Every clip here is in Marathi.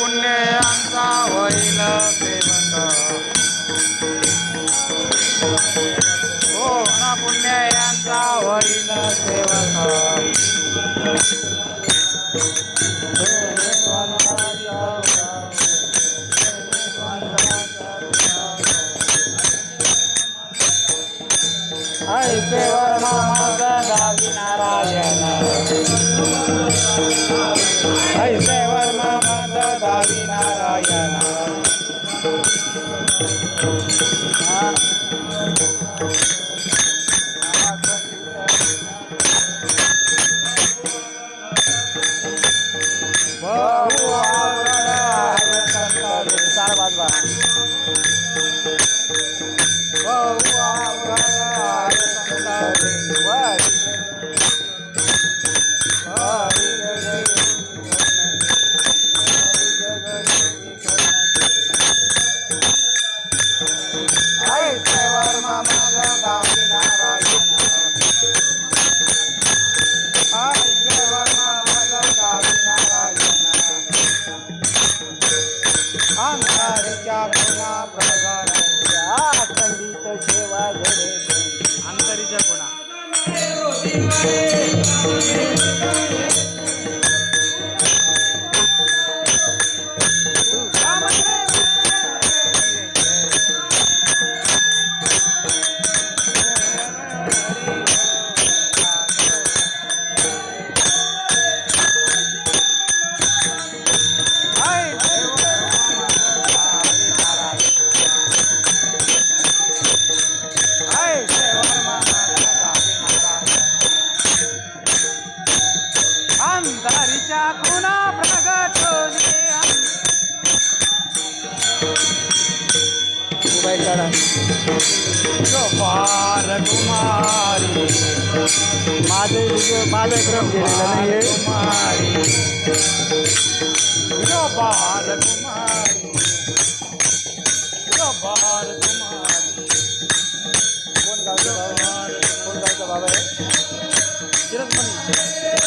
पुण्यांचा होईल सेवक पूर्ण पुण्यांचा होईल सेवक ऐसे वर्मा माझा दावी नारायण ऐसे वर्मा माझा दावी नारायण अंतरीच्या गुणा अंतरीच्या गुणा प्रगटोनी गोपाल कुमारी माझे क्रम गेलेला नाहीये गोपाल कुमारी गोपाल कुमारी कोण गावचा बाबा आहे चिरंजीवी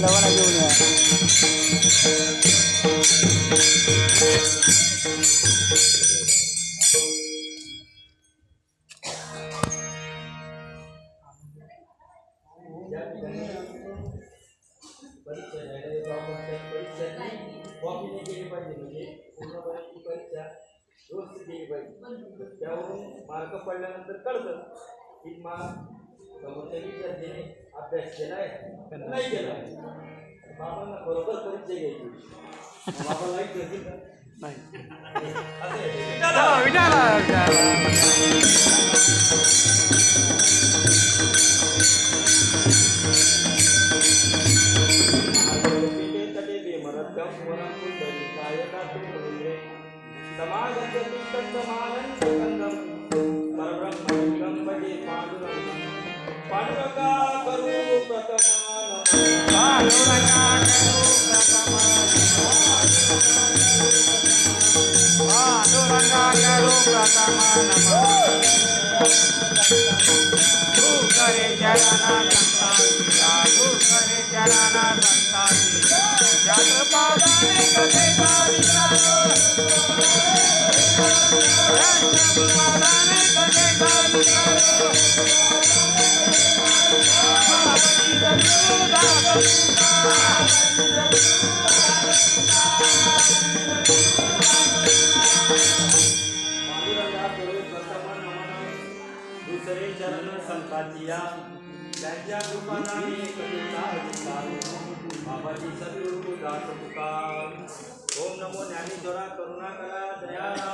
लवणा घेऊन या मार्क पडल्यानंतर कळतं की समोरच्या विद्यार्थ्याने अभ्यास केलाय नाही केला बाबांना बरोबर परिचय घ्यायची बाबाला नाही पांडुरंगा करू प्रथमान तू करे चरणा संतासी तू करे चरणा संतासी जात पादाने कसे पादाने कसे दुसरे चरण संतांच्या त्यांच्या कृपाने कधीचा बाबाजी सद्गुरु दास तुका ओम नमो ज्ञानेश्वरा करुणाकरा दयाळा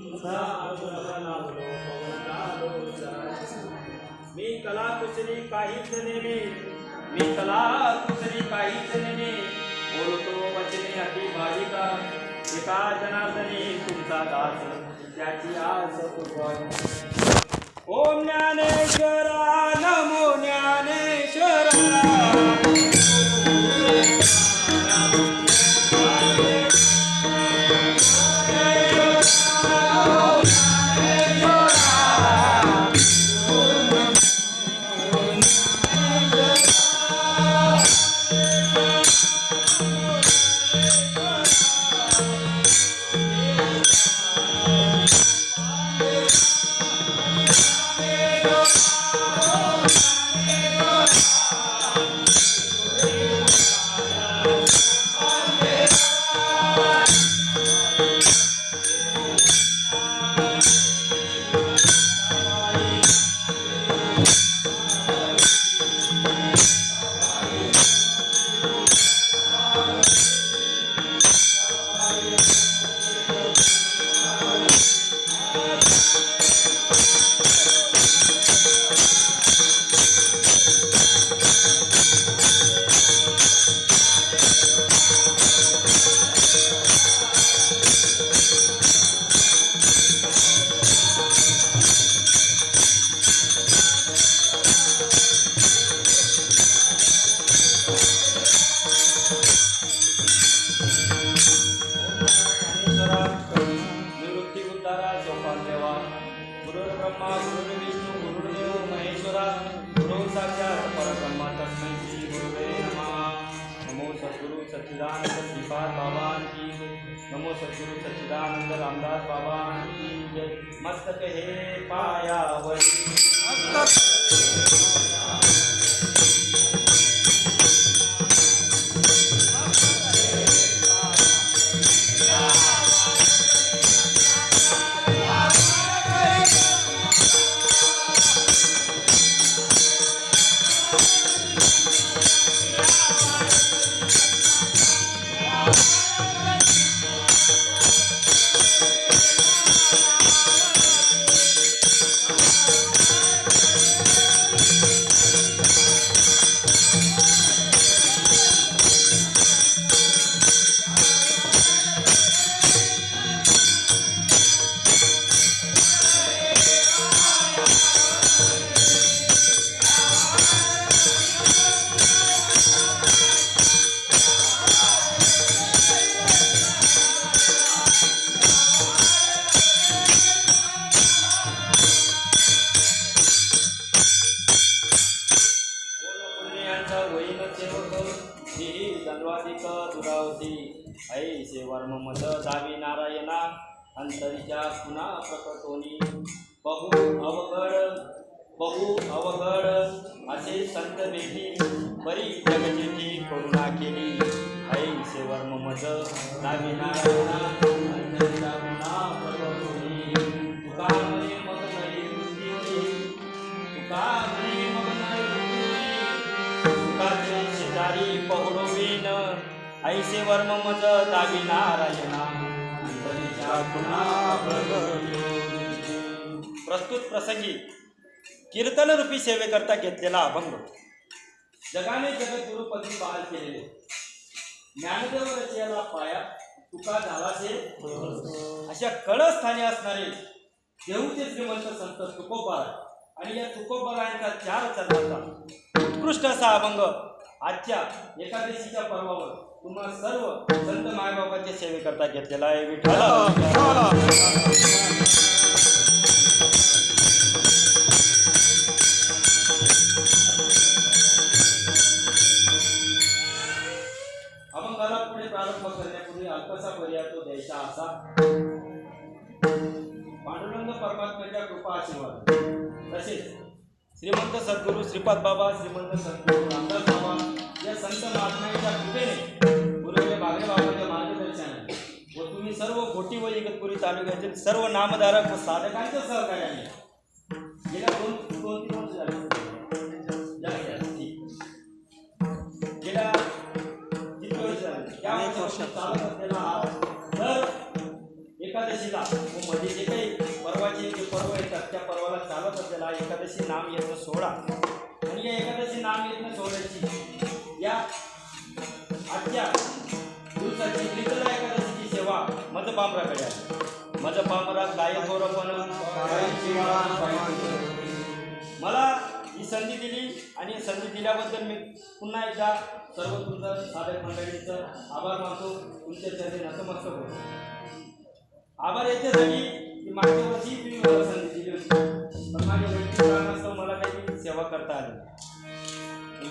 तुझा आशीर्वाद लाभलो पवन लाभलो जरा. मी कला कुसरी काहीच नेणे मी कला कुसरी काहीच नेणे बोलतो वचने अति भाविका एका जनार्दनी तुमचा दास त्याची आस पुरवावी. ओम ज्ञानेश्वरा नमो ज्ञानेश्वरा. गुरुर्ब्रह्मा गुरुर्विष्णू गुरुर्देव महेश्वरा गुरु साक्षात परब्रह्म तस्मै श्री गुरुवे नमः. नमो सद्गुरु सच्चिदानंद श्रीपाद बाबा की जय. नमो सद्गुरु सच्चिदानंद रामदास बाबा की जय. मस्तक हे पायावरी दंडवादिक दुरावती ऐसे वर्म मत दावी नारायणा अंतरीच्या पुन्हा प्रकटोनी बहु अवघड असे संत भेटी बरी जगजेठी करुणा केली ऐसे वर्म मत दावी नारायणा अंतरीच्या पुन्हा प्रकटोनी तुका म्हणे मग नाही वृत्ती तुका म्हणे मग नाही वृत्ती तुकाचे शेजारी पहुडवीन ऐसे वर्म मज दावी नारायणा अंतरीच्या पुन्हा प्रस्तुत प्रसंगी कीर्तन रूपी सेवेकरता घेतलेला अभंग जगाने जगद्गुरुपदी बहाल केलेले ज्ञानदेव रचयाला पाया तुका झालासे अशा कळस्थानी असणारे देऊचे श्रीमंत संत तुकोबाराय आणि या तुकोबारायांचा 4 चरणांचा उत्कृष्ट असा अभंग आजच्या एकादशीच्या पर्वावर तुम्हा सर्व संत मायबाबाच्या सेवेकरता घेतलेला आहे. विठ्ठला अभंगाला पुढे प्रारंभ करण्यापूर्वी अल्पसा पर्याय तो द्यायचा असा पांडुरंग परमात्म्याच्या कृपा आशीर्वाद तसेच श्रीमंत सद्गुरू श्रीपाद बाबा श्रीमंत सद्गुरू रामदास बाबा या संत महात्म्यांच्या कृपेने गुरुदेव बागरे बाबांच्या मार्गदर्शनाने व तुम्ही सर्व घोटी व इगतपुरी तालुक्यातील सर्व नामधारक व साधकांच्या सहकार्याने गेल्या 2-3 वर्ष झाले गेल्या किती वर्ष झाले त्या वर्षापासून चालत असलेला एकादशीला मध्ये जे काही पर्वाचे जे पर्व येतात त्या पर्वाला चालत असलेला एकादशी नाम यज्ञ सोहळा आणि या एकादशी नाम यज्ञ सोहळ्याची या आजच्या दिवसाची कीर्तन एकादशीची सेवा मजपामराकडे आहे. मजपामरा गायक गौरवण मला ही संधी दिली आणि संधी दिल्याबद्दल मी पुन्हा एकदा सर्व तुमचं साधक मंडळींचं आभार मानतो. तुमच्या चरणी नतमस्तक होतो. आभार याच्यासाठी की मागच्या वर्षी तुम्ही मला संधी दिली होती पण माझ्या वैयक्तिक कारणास्तव मला काही सेवा करता आली.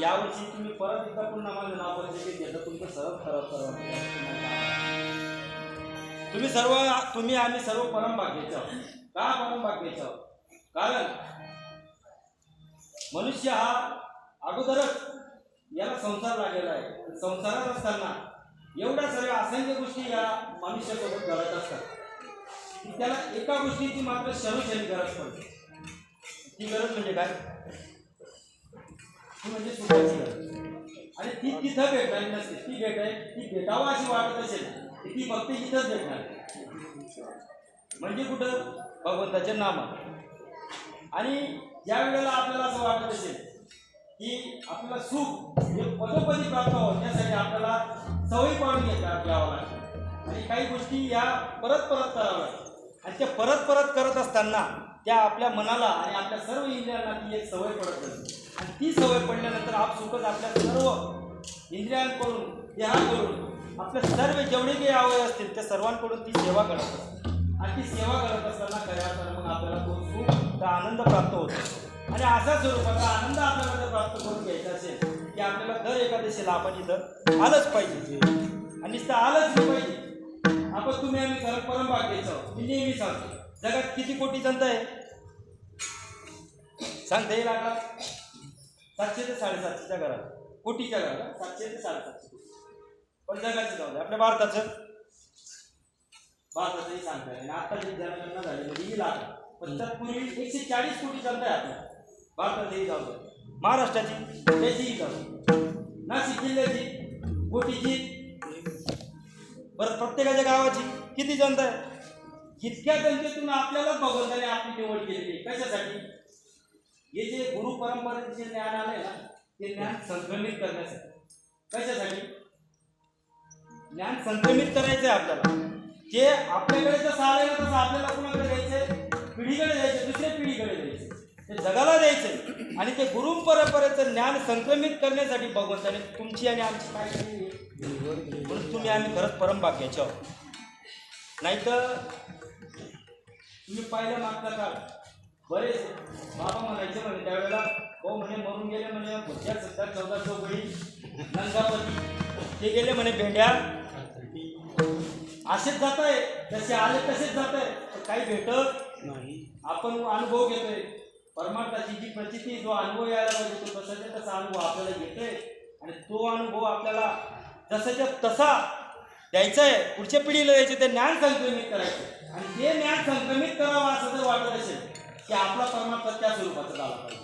यावर्षी तुम्ही परत एकदा पुन्हा माझं नाव परिचय घेतलं. तुमचं सर्व तुम्ही आम्ही सर्व परमभाग्याचे आहोत. का परमभाग्याचे आहोत? कारण मनुष्य हा अगोदरच याला संसार लागलेला आहे. संसारात असताना एवढ्या सर्व असंख्य गोष्टी या मनुष्यासोबत घडत असतात की त्याला एका गोष्टीची मात्र क्षणोक्षणी गरज पडते. ती गरज म्हणजे काय? ती म्हणजे सुखाची गरज. आणि ती तिथं भेटणारी नसते. ती भेटावं अशी वाटत असेल ती फक्त इथंच भेटणार. म्हणजे कुठं? भगवंताच्या नामात. आणि ज्या वेळेला आपल्याला असं वाटत असेल की आपल्याला सुख हे पदोपदी प्राप्त होण्यासाठी आपल्याला सवयी पाडून घ्यावं लागतं आणि काही गोष्टी या परत कराव्या लागतात. आणि त्या परत करत असताना त्या आपल्या मनाला आणि आपल्या सर्व इंद्रियांना ती एक सवय पडत असते. आणि ती सवय पडल्यानंतर आपसुकच आपल्या सर्व इंद्रियांकडून देहाकडून आपल्या सर्व जेवढे काही अवयव असतील त्या सर्वांकडून ती सेवा करत असते. आणि ती सेवा करत असताना खऱ्या अर्थानं मग आपल्याला तो सुख तो आनंद प्राप्त होतो. आणि असा स्वरूपाचा आनंद आपल्याला जर प्राप्त करून घ्यायचा असेल की आपल्याला दर एकादशीला आपण इथं आलंच पाहिजे. आणि नुसतं आलंच नाही पाहिजे. आपण तुम्ही आम्ही खरं परमभाग्याचं आहोत. मी नेहमी सांगतो जगात किती कोटी जनता आहे सांगता येईल आता? 700 ते 750च्या घरात कोटीच्या घरात 700 ते 750 कोटी. पण जगाचं जाऊ दे आपल्या भारताचंही सांगता येईल. आता जी जनगणना झाली म्हणजे ही लाख पण तत्पूर्वी 140 कोटी जनता आहे आपल्या भारतातही जाऊ दे. महाराष्ट्राची त्याचीही जाऊ दे. नाशिक जिल्ह्याची कोटीची बरं प्रत्येकाच्या गावाची किती जनता आहे? इतक्या जनतेतून आपल्याला भगवंताने आपली निवड केलेली आहे. कशासाठी? हे जे गुरु परंपरेचे जे ज्ञान आलंय ना ते ज्ञान संक्रमित करण्यासाठी. कशासाठी? ज्ञान संक्रमित करायचं आहे आपल्याला. जे आपल्याकडे जसं आलंय ना तसं आपल्याला कुणाकडे द्यायचंय? पिढीकडे द्यायचं, दुसऱ्या पिढीकडे द्यायचं, ते जगाला द्यायचं. आणि ते गुरु परंपरेचं ज्ञान संक्रमित करण्यासाठी भगवंताने तुमची आणि आमची काय केली म्हणून तुम्ही आम्ही खरंच परमभाग्याचे आहोत. नाहीतर तुम्ही पाहिलं मागचा काळ बरेच बाबा म्हणायचे म्हणे त्यावेळेला भाऊ म्हणे मरून गेले म्हणे भुत्या 14 बळी नंगापती ते गेले म्हणे भेंड्या असेच जात आहे. जसे आले तसेच जात आहे. काही भेटत नाही. आपण अनुभव घेतोय परमार्थाची जी प्रचिती जो अनुभव यायला पाहिजे तो तसाच्या तसा अनुभव आपल्याला घेतोय. आणि तो अनुभव आपल्याला जसाच्या तसा द्यायचा आहे. पुढच्या पिढीला द्यायचे ते ज्ञान संक्रमित करायचं. आणि ते ज्ञान संक्रमित करावं असं जर वाटत असेल की आपला परमार्थ त्या स्वरूपाचा झाला पाहिजे.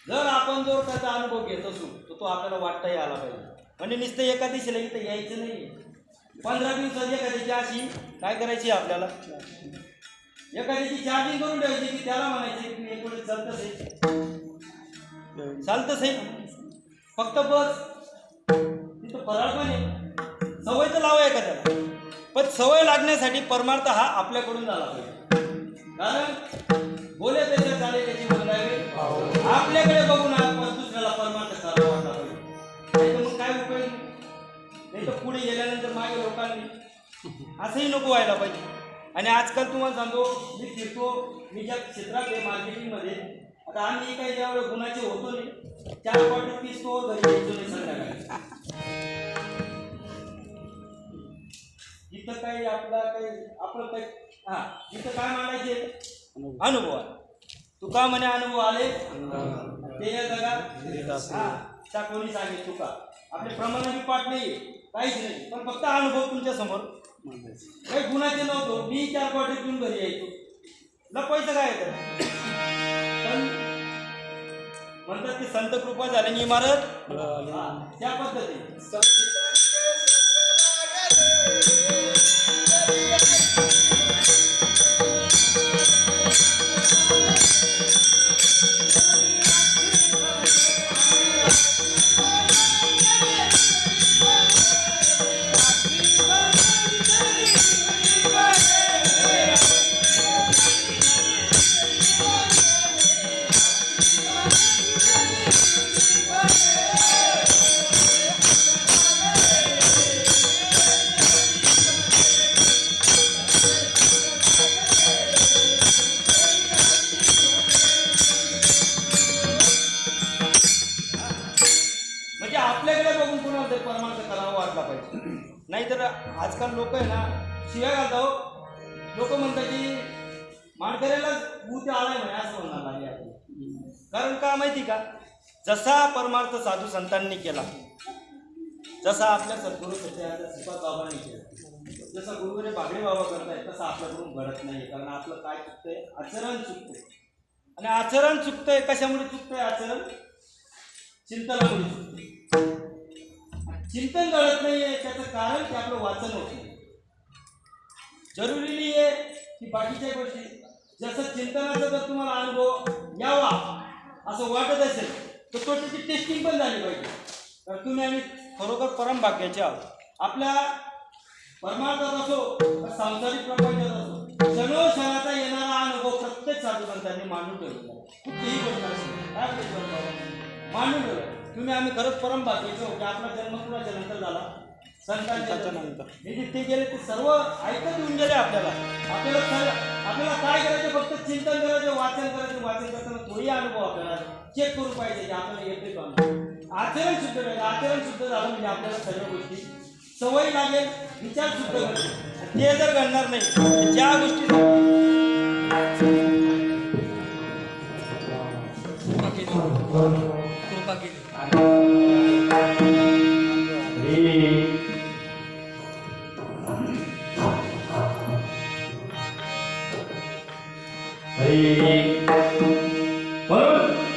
जर आपण जो त्याचा अनुभव घेत असू तर तो आपल्याला वाटताही आला पाहिजे. म्हणजे नुसतं एका दिवशीला इथं यायचं नाही. 15 दिवसात एखाद्याची अशी काय करायची आपल्याला एखाद्याची चार्जिंग करून ठेवायची की त्याला म्हणायचे की एक वेळेस चालतंच आहे फक्त बस तिथं फराळ पण आहे. सवय तर लावा एखाद्याला पण सवय लागण्यासाठी परमार्थ हा आपल्याकडून झाला पाहिजे. कारण बोले त्याच्या झाले त्याची बदलावे आपल्याकडे बघून आपण दुसऱ्याला परमार्थ करावा वाटला पाहिजे. नाही तर पुढे गेल्यानंतर मागे लोकांनी असंही नको व्हायला पाहिजे. आणि आजकाल तुम्हाला सांगतो, मी फिरतो, मी ज्या क्षेत्रात आहे मार्केटिंगमध्ये, आता आम्ही काही ज्यावेळेस गुणाचे होतो नाही 4 क्वार्टर पिसतो, घरी यायचो नाही संध्याकाळी. इथं काही आपलं काही इथं काय मांडायचे अनुभव आहे. तुका म्हणे अनुभव आले ते या जगात त्या कोणी सांगेल तुका. आपले प्रमाणाची पाठ नाही, काहीच नाही, पण फक्त अनुभव तुमच्या समोर. काही गुणाचे नव्हतो, मी 4 क्वार्टर घेऊन घरी यायचो. लपवायचं काय तर पण म्हणतात की संत कृपा झाल्याने इमारत त्या पद्धतीने. म्हणजे आपल्याकडे बघून कोणाला तरी परमार्थ करावा वाटला पाहिजे. नाहीतर आजकाल लोक आहे ना शिव्या घालतात. लोक म्हणतात की माणकऱ्याला भूत आलाय म्हणे, असं म्हणणार लागले आपण. कारण का माहिती का, जसा परमार्थ साधू संतांनी केला, जसा आपल्या सद्गुरू श्रीपाद बाबांनी केला, जसं गुरुवरे बागडे बाबा करतायत, तसं आपल्याकडून घडत नाही. कारण आपलं काय चुकतंय, आचरण चुकतंय. आणि आचरण चुकतंय कशामुळे चुकतंय? आचरण चिंतनामुळे चुकतंय. चिंतन घडत नाहीये, त्याचं कारण की आपलं वाचन होत नाही. जरुरी नाही आहे की बाकीच्या गोष्टी, जसं चिंतनाचा जर तुम्हाला अनुभव यावा असं वाटत असेल तर तो त्याची टेस्टिंग पण झाली पाहिजे. तर तुम्ही आम्ही खरोखर परमभाग्याचे आहोत. आपल्या परमार्थात असो सांसारिक प्रपंचात असो, क्षणोक्षणाचा येणारा अनुभव प्रत्येक साधू संतांनी मांडून ठेवलेला आहे. कुठलीही गोष्ट असेल काय मांडून ठेवलं. तुम्ही आम्ही खरंच परमभाग्याचे होते. आपला जन्म कुणाच्या नंतर झाला? संतांच्या नंतर. म्हणजे ते गेले ते सर्व ऐकत येऊन गेले आपल्याला. आपल्याला काय करायचं? फक्त चिंतन करायचं, वाचन करायचं. वाचन करताना थोडी अनुभव आपल्याला चेक करून पाहिजे की आपल्याला येते का. आचरण शुद्ध पाहिजे. आचरण शुद्ध झालं म्हणजे आपल्याला सर्व गोष्टी सवय लागेल, विचार शुद्ध करेल. ते जर घडणार नाही, ज्या गोष्टी म्हणून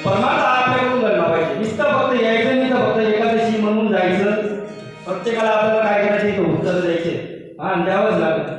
परमार्थ आपल्याकडून घडला पाहिजे. नुसतं फक्त यायचं नाही, तर फक्त एकादशी म्हणून जायचं. प्रत्येकाला आपल्याला काय करायचं इथं उत्तर द्यायचे आणि द्यावंच लागेल.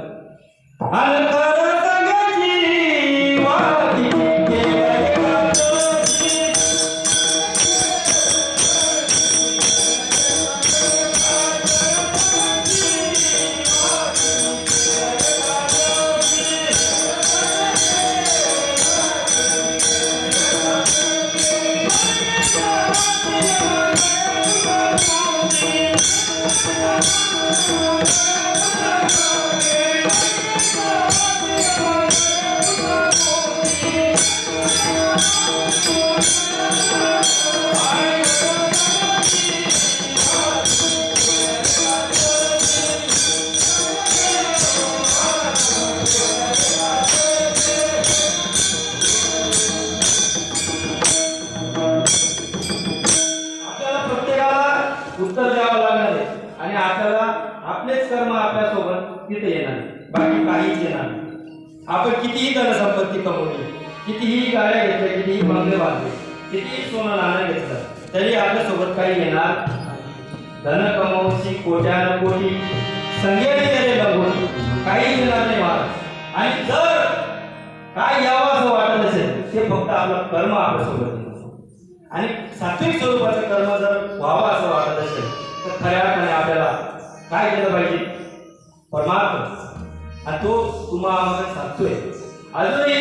उत्तर द्यावं लागणार आहे. आणि आपल्याला आपलेच कर्म आपल्यासोबत तिथे येणार, बाकी काहीच येणार. आपण कितीही धनसंपत्ती कमवली, कितीही गाड्या घेतल्या, कितीही बंगले बांधले, कितीही सोनं नाणं घेतलं, तरी आपल्यासोबत काही येणार. धन कमवशी कोट्यान कोटी संगेने गेले लगून काही येणार नाही महाराज. आणि जर काय यावं असं वाटत असेल, ते फक्त आपलं कर्म आपल्यासोबत येईल. आणि सात्विक स्वरूपाचं कर्म जर व्हावं असं वाटत असेल तर खऱ्या अर्थाने आपल्याला काय केलं पाहिजे? परमार्थ. आणि तो तुम्हाला सांगतोय. अजूनही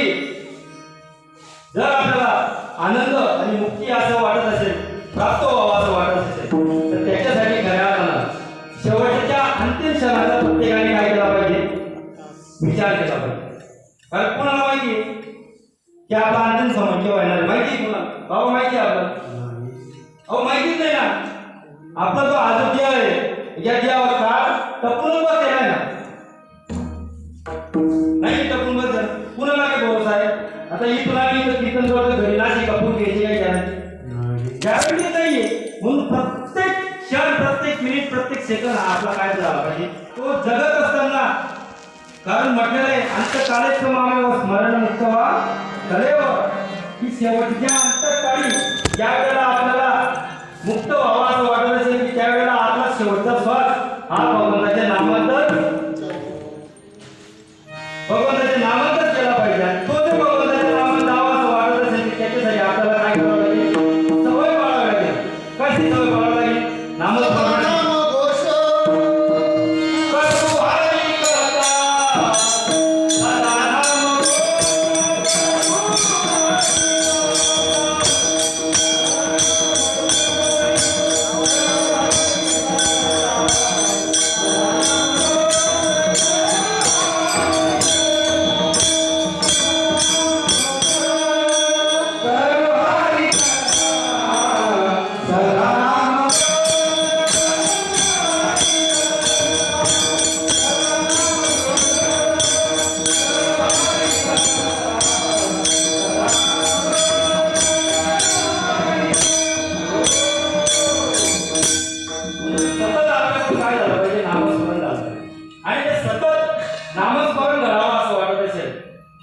जर आपल्याला आनंद आणि मुक्ती असं वाटत असेल, प्राप्त व्हावं असं वाटत असेल, तर त्याच्यासाठी खऱ्या अर्थानं शेवटच्या विचार केला पाहिजे. कारण कोणाला माहिती आहे की आपला अंतिम समय केव्हा येणार आहे? माहिती आहे कोणाला? भाऊ माहिती आहे आपल्याला? अहो माहितीच नाही ना. आपला जो आरोग्य आहे या देवावर का टपून बसलेला आहे ना. नाही टपून बसलं कुणाला काय भरोसा आहे? आता ही तुला मी कीर्तन जोडलं घरी नाशिक कपून घ्यायची काय गॅरंटी नाहीये. म्हणून प्रत्येक क्षण प्रत्येक मिनिट प्रत्येक सेकंद आपला काय झाला पाहिजे तो जगत असताना. कारण म्हटलेलं आहे अंतकाळेच मामेव स्मरण मुक्त व्हा तदेव की शेवटच्या अंतकाळी ज्या वेळेला आपल्याला मुक्त व्हावा असं वाटत असेल की त्यावेळेला आपला शेवटचा श्वास हा भगवंताच्या नामातच केला पाहिजे. आणि तो जर भगवंताच्या नामात जावा असं वाटत असेल की त्याच्यासाठी आपल्याला काय करावं लागेल? सवय पाळावी लागेल. कशी सवय पाळावी लागेल? नामस्मरण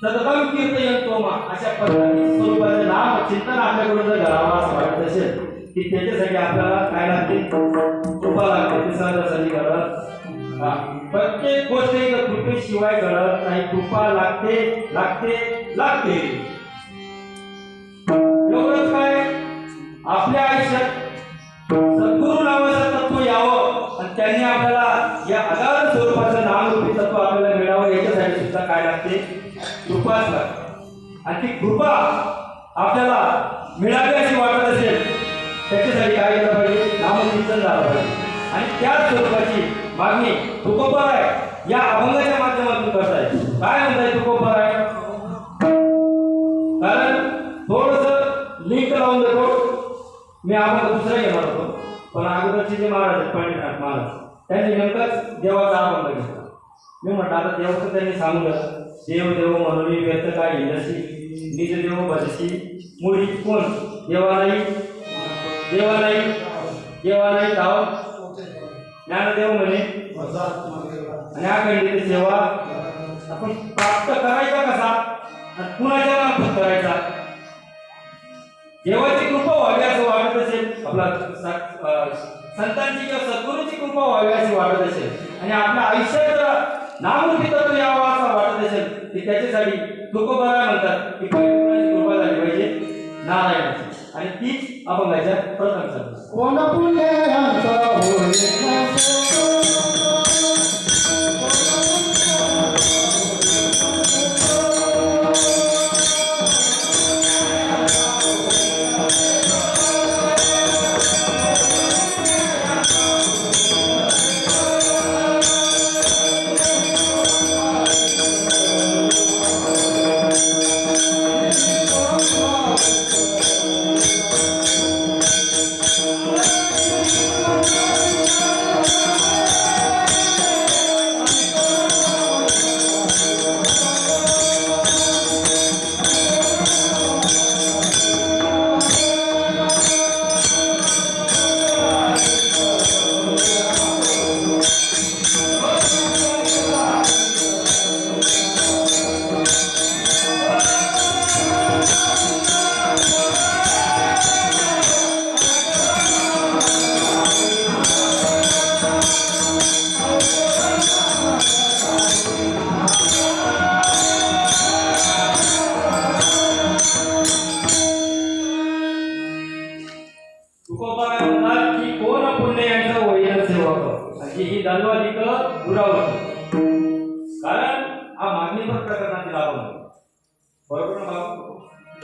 सततम कीर्तयन तोमा अशा पद्धतीने स्वरूपाचे नाम चिंतन आपल्याकडून जर करावं असं वाटत असेल की त्याच्यासाठी आपल्याला काय लागते? कृपा लागते. ते सहजासहजी घडत प्रत्येक गोष्ट कृपेशिवाय घडत नाही. कृपा लागते लागते लागते. एवढंच काय आपल्या आयुष्यात सद्गुरू नावाचं तत्व यावं आणि त्यांनी आपल्याला या अगाध स्वरूपाचं नामरूपी तत्व आपल्याला मिळावं याच्यासाठी सुद्धा काय लागते? कृपाच लागते. आणि ती कृपा आपल्याला मिळावी अशी वाटत असेल त्याच्यासाठी काय केलं पाहिजे? नामचिंतन झालं पाहिजे. आणि त्याच स्वरूपाची मागणी तुकोबराय या अभंगाच्या माध्यमातून करताय. काय म्हणताय तुकोबराय? कारण थोडस लिंक लावून देतो. मी अभंग दुसरा घेणार होतो पण अगोदरचे जे महाराज आहेत पंडितनाथ महाराज त्यांनी नेमकाच देवाचा अभंग घेतला. मी म्हटलं आता देवाचं त्यांनी सांगलं देव देव म्हणून व्यक्त काय हिंदशी निज देव भजशी मुळी कोण देवा नाही देवा नाही देवा नाही धाव ज्ञानदेव म्हणे आणि अखंडित सेवा आपण प्राप्त करायचा कसा आणि कुणाच्या मार्फत करायचा? देवाची कृपा व्हावी असं वाटत असेल आपला संतांची किंवा सद्गुरूची कृपा व्हावी अशी वाटत असेल आणि आपल्या आयुष्यात नामरूपी तत्व यावं असं वाटत असेल की त्याच्यासाठी तुकोबराय म्हणतात की कुणाची कृपा झाली पाहिजे? नारायणाची. आणि तीच अभंगाच्या प्रथम शब्द. कोण पुण्याचा कारण हा मागणीपर प्रकरणातील अभंग बरोबर ना बाबा?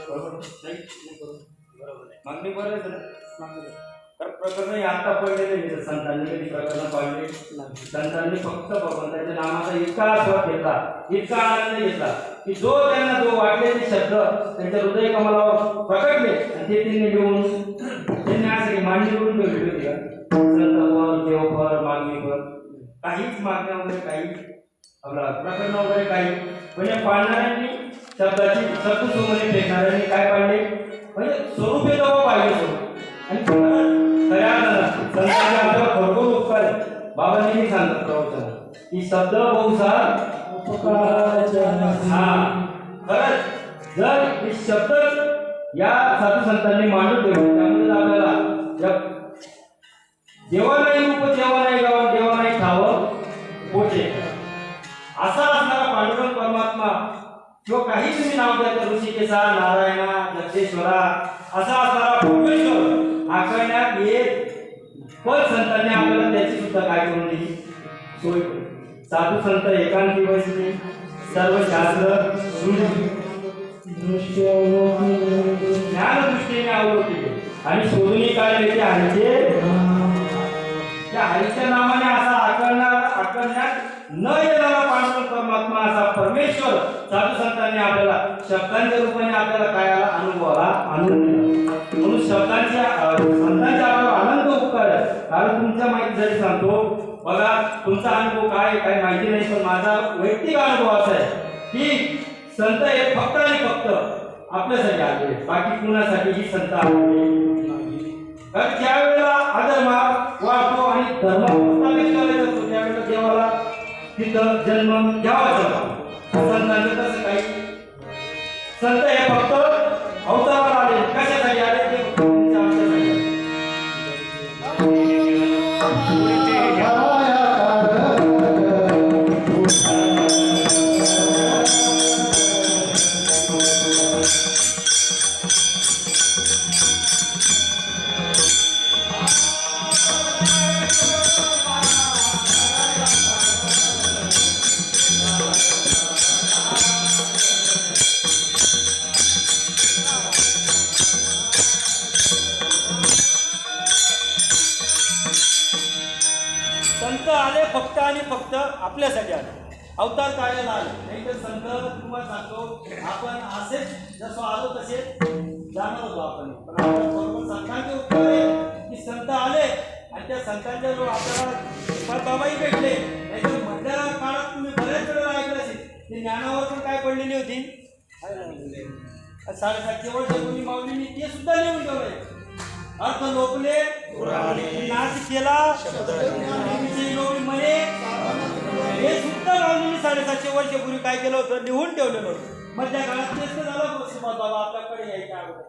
बरोबर मागणी बरोबर आहे. तर प्रकरण आता पडलेले नाही. संतांनी कधी प्रकरण पाडले संतांनी फक्त भगवंताच्या नामाचा इतका आस्वाद घेतला, इतका आनंद घेतला की जो त्यांना जो वाटलेले शब्द त्यांच्या हृदय कमलावर प्रकटले आणि ते त्यांनी लिहून त्यांनी आज मांडणी करून ठेवली होती का संतपर देवपर मागणीपर काहीच मागण्या वगैरे काही आपला प्रकरण वगैरे काही म्हणजे पाळणाऱ्यांनी शब्दाची शब्द सोमने फेकणाऱ्यांनी काय पाडले म्हणजे स्वरूपे जवळ पाहिजे आणि खऱ्या संतांचे आपल्याला भरपूर उपकार आहे. बाबांनी सांगत प्रवचन की शब्द बहुसार हा खरंच जर हे शब्द या साधू संतांनी मांडून ठेवले त्यामुळे आपल्याला जेव्हा नाही रूप जेव्हा नाही गाव जेव्हा नाही ठावं पोचे असा असणारा पांडुरंग परमात्मा किंवा काही तुम्ही नाव द्या तर ऋषिकेशा नारायणा जगदेश्वरा असा असणारा परमेश्वर आकळण्यात येत पण संतांनी आपल्याला त्याची सुद्धा काय करून दिली सोय केली. साधू संत एकांती बसले सर्व शास्त्र ज्ञान दृष्टीने अवलोकले आणि शोधून काढले ते हरीचे त्या हरीच्या नावाने असा आकळण्यात न येणारा पांडुरंग परमात्मा असा परमेश्वर साधू संतांनी आपल्याला शब्दांच्या रूपाने आपल्याला काय आला अनुभवाला आणून दिला. म्हणून संतांचे आपल्याला आनंद उपकार आहे. कारण तुमच्या माहिती जरी सांगतो बघा तुमचा अनुभव काय माहिती नाही पण माझा वैयक्तिक अनुभव असा आहे की संत हे फक्त आणि फक्त आपल्यासाठी आले बाकी कुणासाठी ही संत आले कारण ज्या वेळेला अधर्म वाढतो आणि धर्म प्रस्थापित करायचा असतो त्यावेळेला देवाला तिथं जन्म घ्यावाच लागतो. संतांचं तसं काही संत हे फक्त अवतारावर आले कशासाठी आले ते तुमच्या आमच्यासाठी संत आले फक्त आणि फक्त आपल्यासाठी आले अवतार कार्याला आले नाही तर संत तुम्हाला सांगतो आपण असेच जसं आलो तसे जाणार होतो आपण पण आपण बरोबर संतांचे उपकार आहे की संत आले आणि त्या संतांच्या जो आपल्याला बाबाही भेटले नाही तर मधल्या काळात तुम्ही बऱ्याच वेळेला ऐकलं असेल ते ज्ञानावर पण काय पडलेली होती 750 वर्ष कोणी माऊलींनी ते सुद्धा लिहून ठेवले अर्थ लोकले नाच केला म्हणे हे सुद्धा माऊलींनी 750 वर्षापूर्वी काय केलं होतं लिहून ठेवलेलं होतं. मधल्या काळात तेच तर झालं बाबा आपल्याकडे यायच्या अगोदर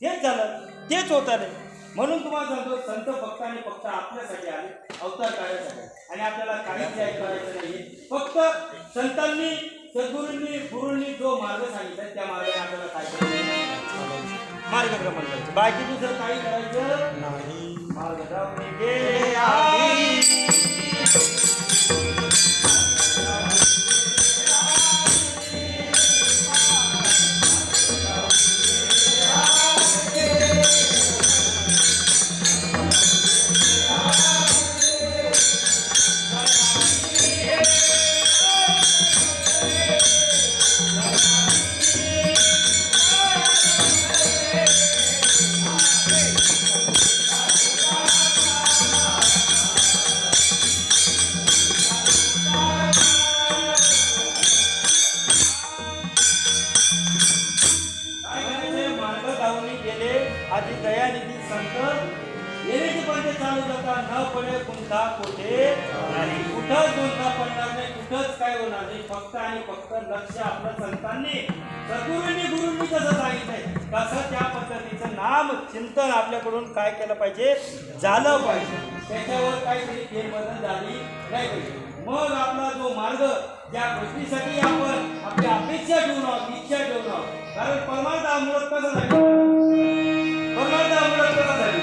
तेच झालं तेच होतं नाही. म्हणून तुम्हाला सांगतो संत फक्त आणि फक्त आपल्यासाठी आले अवतार काढण्यासाठी आणि आपल्याला काहीच करायचं नाही. फक्त संतांनी सद्गुरूंनी गुरूंनी जो मार्ग सांगितला त्या मार्गाने आपल्याला काय करायचं मार्गक्रमण करायचं बाकी दुसरं काही करायचं नाही. मार्ग जाऊन गे आधी दयानिधी संत येण्याची पंच चालू जाता न पडे कोणता कोठे नाही कुठंच बोलता पडणार नाही कुठंच काय होणार नाही. फक्त आणि फक्त लक्ष आपल्या संतांनी सद्गुरूंनी गुरूंनी कसं सांगितलंय तसं त्या पद्धतीचं नाम चिंतन आपल्याकडून काय केलं पाहिजे झालं पाहिजे. त्याच्यावर काहीतरी फेरबदल झाली नाही पाहिजे. मग आपला जो मार्ग ज्या गोष्टीसाठी आपण आपली अपेक्षा ठेवून आहोत इच्छा ठेवून आहोत कारण परमार्थ अमृत कसं झालं परमार्थ अमृत कसं झाली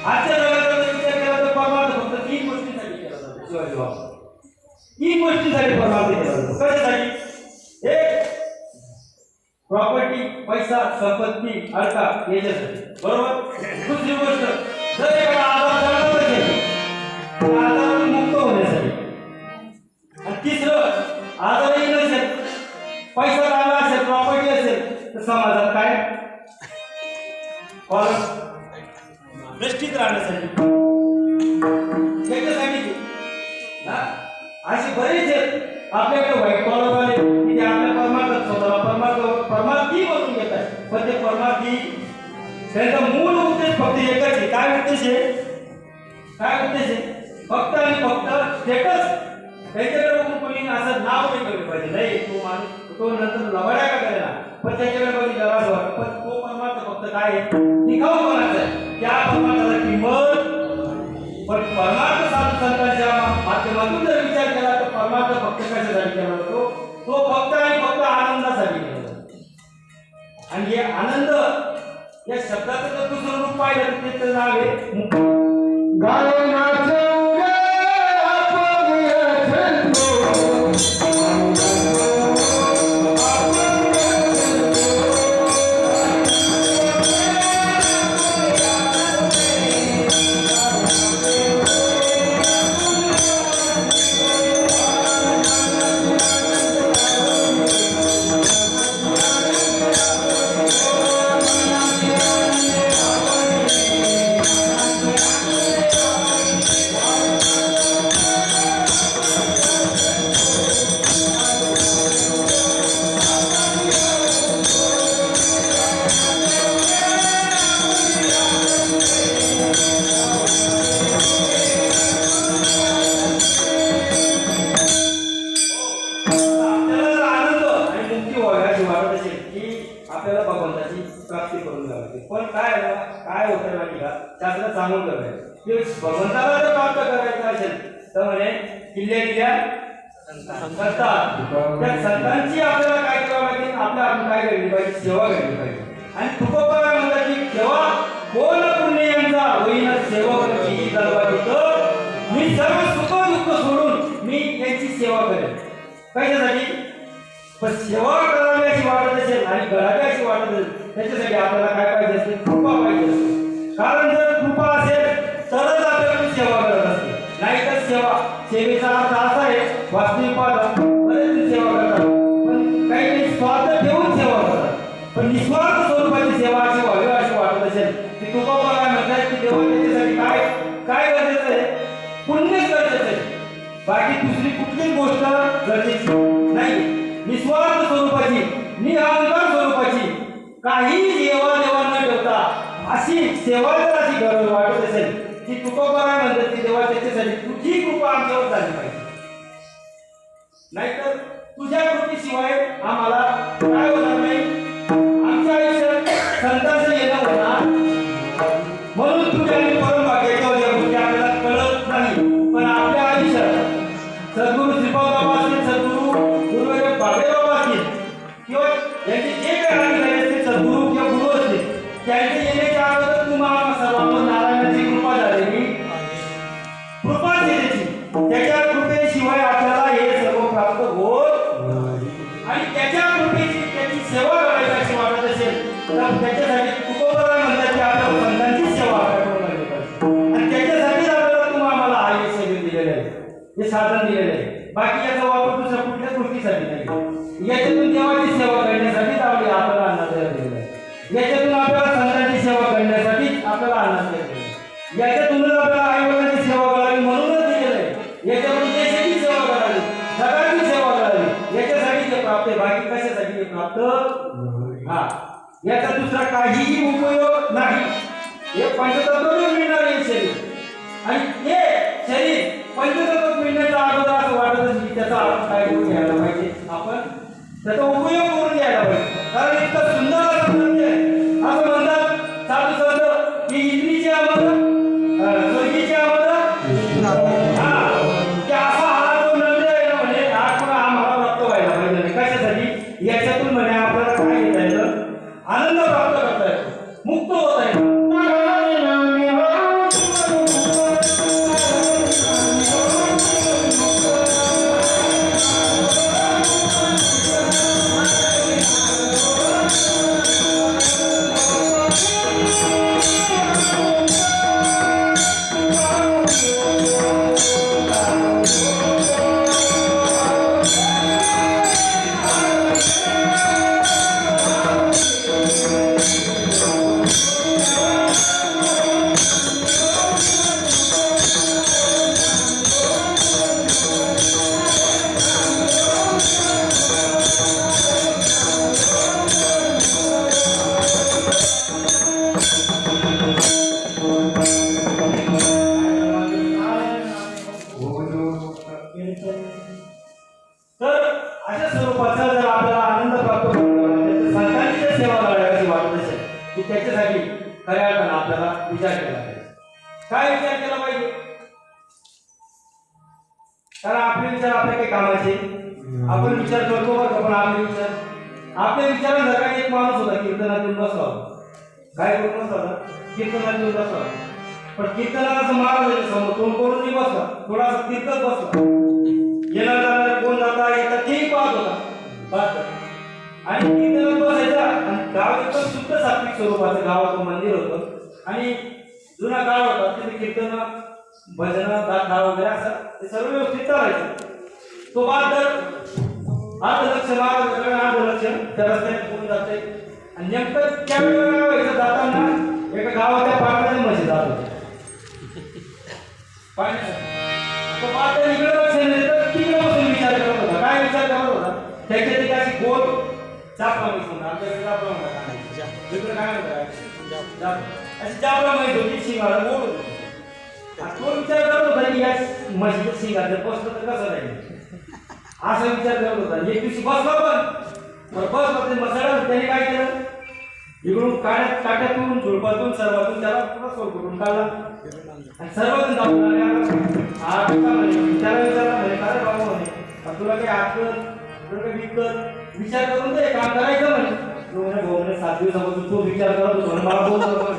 आजच्या जगाचा विचार केला तर परमार्थ फक्त 3 गोष्टींसाठी केला जातो. शिवाजी बाबा 3 गोष्टींसाठी परमार्थ केला जातो. कशासाठी एक प्रॉपर्टी, पैसा, संपत्ती, अडका याच्यासाठी. बरोबर. दुसरी गोष्ट, जर एखादा आजार झाला असेल तर आजारातून मुक्त होण्यासाठी. आणि तिसरं, आजारही नसेल, पैसा चांगला असेल, प्रॉपर्टी असेल तर समाजात काय निष्ठित राहण्यासाठी. त्याच्यासाठी ना असे बरेच आहेत आपल्याकडे व्हाईट कॉलर वाले की ते आपल्या परमार्थात स्वतःला परमार्थी बनवून घेतात. पण ते परमार्थी त्यांचा मूळ उद्देश फक्त एकच आहे. काय उद्देश आहे? काय उद्देश आहे? फक्त आणि फक्त स्टेटस. त्यांच्याकडे बघून कोणी असं नाव नाही केलं पाहिजे. नाही तो माणूस तो नंतर लवड्या का करेला पण त्याच्याकडे बघितलं असं वाटतं. पण तो परमार्थ फक्त काय आहे? दिखाऊपणाचा आहे. त्या परमार्थाला किंमत. पण परमार्थ साधू संतांच्या माध्यमातून जर विचार केला तर परमार्थ फक्त कशासाठी केला जातो? तो फक्त आणि फक्त आनंदासाठी केला जातो. आणि हे आनंद या शब्दाचं जर दुसरं रूप पाहिलं तर त्याचं नाव आहे गायनाचं. आपल्याला भगवंताची प्राप्ती करून घ्यावी. पण काय होतं माहिती का? शास्त्र सांगून ठेवलंय की भगवंताला जर प्राप्त करायचं असेल तर म्हणे किल्ले दिल्या संतात. त्या संतांची आपल्याला काय करावं लागेल? आपण काय घडली पाहिजे? सेवा घडली पाहिजे. आणि तुकोबा म्हणतात की सेवा कोण पुण्य यांचा होईना सेवकाची दरबार होतं. मी सर्व सुख दुःख सोडून मी यांची सेवा करेन. कशासाठी? पण सेवा करावी अशी वाटत असेल आणि करावी अशी वाटत असेल त्याच्यासाठी आपल्याला काय पाहिजे असते? कृपा पाहिजे असते. कारण जर कृपा असेल तरच आपल्याला सेवा करत असते. नाहीतर सेवेचा अर्थ असा आहे वास्तविक बरेच सेवा करतात पण काही स्वार्थ ठेवून सेवा करतात. पण निस्वार्थ स्वरूपाची सेवा अशी व्हावी अशी वाटत असेल की तुका काय म्हणतात की देवा त्याच्यासाठी काय गरजेचं आहे? पुण्यच गरजेचं आहे. बाकी दुसरी कुठलीच गोष्ट गरजेची नाही. निस्वार्थ स्वरूपाची निअहंकार स्वरूपाची काही सेवा देवा न ठेवता अशी सेवा जर अशी गरज वाटत असेल की तुकोबा काय म्हणतात की देवा त्याच्यासाठी तुझी कृपा आमच्यावर झाली पाहिजे. नाहीतर तुझ्या कृपेशिवाय आम्हाला काय होणार नाही. आमच्या आयुष्यात संतांचं येणं होणार. म्हणून तुझ्या आणि परम भाग्याच्या गोष्टी आपल्याला कळत नाही. पण आपल्या आयुष्यात सद्गुरू श्रीपाद बाबा असतील, सद्गुरू गुरुदेव बाबे बाबा असतील किंवा यांचे जे काही राणी असतील सद्गुरू किंवा गुरु असतील त्यांचे येण्याच्या अगोदर तुम्हाला सर्वांवर नारायणाची कृपा झालेली कृपा त्याची. त्याच्या कृपेशिवाय आपल्याला हे सर्व प्राप्त होत आणि त्याच्या कृपेची त्याची सेवा करायची अशी वाटत असेल तर त्याच्यासाठी तुकोबा म्हणतात की आपल्याला संतांची सेवा करून लागली पाहिजे. आणि त्याच्यासाठीच आपल्याला तुम्ही आम्हाला हा हे सगळं दिलेलं आहे, हे साधन दिलेलं आहे. बाकी याचा वापर दुसऱ्या कुठल्याच गोष्टीसाठी नाही. याच्यातून देवाची सेवा करण्यासाठीच आपल्याला अन्नाचं दिलेलं आहे. याच्यातून आपल्याला संतांची सेवा करण्यासाठीच आपल्याला अन्नाचं दिलेलं आहे. याच्यातूनच आपल्याला आईवडिलांची सेवा करावी म्हणूनच दिलेलं आहे. याच्यातून देशाची सेवा करावी, जगाची सेवा करावी याच्यासाठी ते प्राप्त आहे. बाकी कशासाठी ते प्राप्त हा याचा दुसरा काहीही उपयोग नाही. हे पंचतत्व मिळणार आहे शरीर आणि ते शरीर पंचतत्व मिळण्याचा अगोदर असं वाटत असेल की त्याचा आपण काय करून घ्यायला पाहिजे, आपण त्याचा उपयोग करून घ्यायला पाहिजे. कारण इतकं सुंदर असं म्हणजे असं म्हणतात साधू संत की इंद्रीची आमद स्वर्गीची आमद हा की असा हा जो नंद आहे ना म्हणे हा पण आम्हाला प्राप्त व्हायला पाहिजे. कशासाठी? याच्यातून म्हणे आपल्याला काय येत आहे तर आनंद प्राप्त करता येतो, मुक्त होत आहे. काय विचार केला पाहिजे? कारण आपले विचार आपल्या काही कामाचे. आपण विचार करतो बरं, पण आपले विचार जर का एक माणूस होता कीर्तनात येऊन बसला होता. काय करून बसला होता? कीर्तनात येऊन बसला होता. पण कीर्तनाचा महाराज समोर तोंड करून नाही बसला, थोडासा कीर्तन बसला. येणार जाणार कोण जाता येतात तेही पाहत होता. आणि कीर्तनात बसायचा. आणि गाव एकदम शुद्ध सात्विक स्वरूपाचं गावाचं मंदिर होतं आणि जुना काळ होता. तिथे कीर्तन, भजन, गाथा वगैरे असं ते सर्व व्यवस्थित चालायचं. तो बाद तर अर्धलक्ष महाराज अर्धलक्ष त्या रस्त्याने कोण जाते. आणि नेमकं त्या वेळेला व्हायचं जाताना एका गावाच्या पाण्याच्या म्हशी जात होते. तो बाद तर इकडे लक्ष नाही तर तिकडे बसून विचार करत होता. काय विचार करत होता? त्याच्या तिथे अशी गोल चापला माहीत म्हणतात. आमच्याकडे चापला म्हणतात. तिकडे काय म्हणतात? अशी चापला माहीत होती. शिंगाला गोल होती. तो विचार करत होता की या म्हशीच्या शिंगात जर बसलं तर कसं राहील, असा विचार करत होता. एक दिवशी बसला पण बसला ते मसाला. त्याने काय केलं? इकडून काट्यातून झुडपातून सर्वातून त्याला पुरा सोड कुठून काढला आणि सर्वजण जाऊन त्याला विचारला म्हणे काय बाबा म्हणे तुला काही आठवत तुला काही विकत विचार करून ते काम करायचं म्हणे. तो म्हणे भाऊ म्हणे 7 दिवसापासून तो विचार करत होतो म्हणे मला बोलतो काय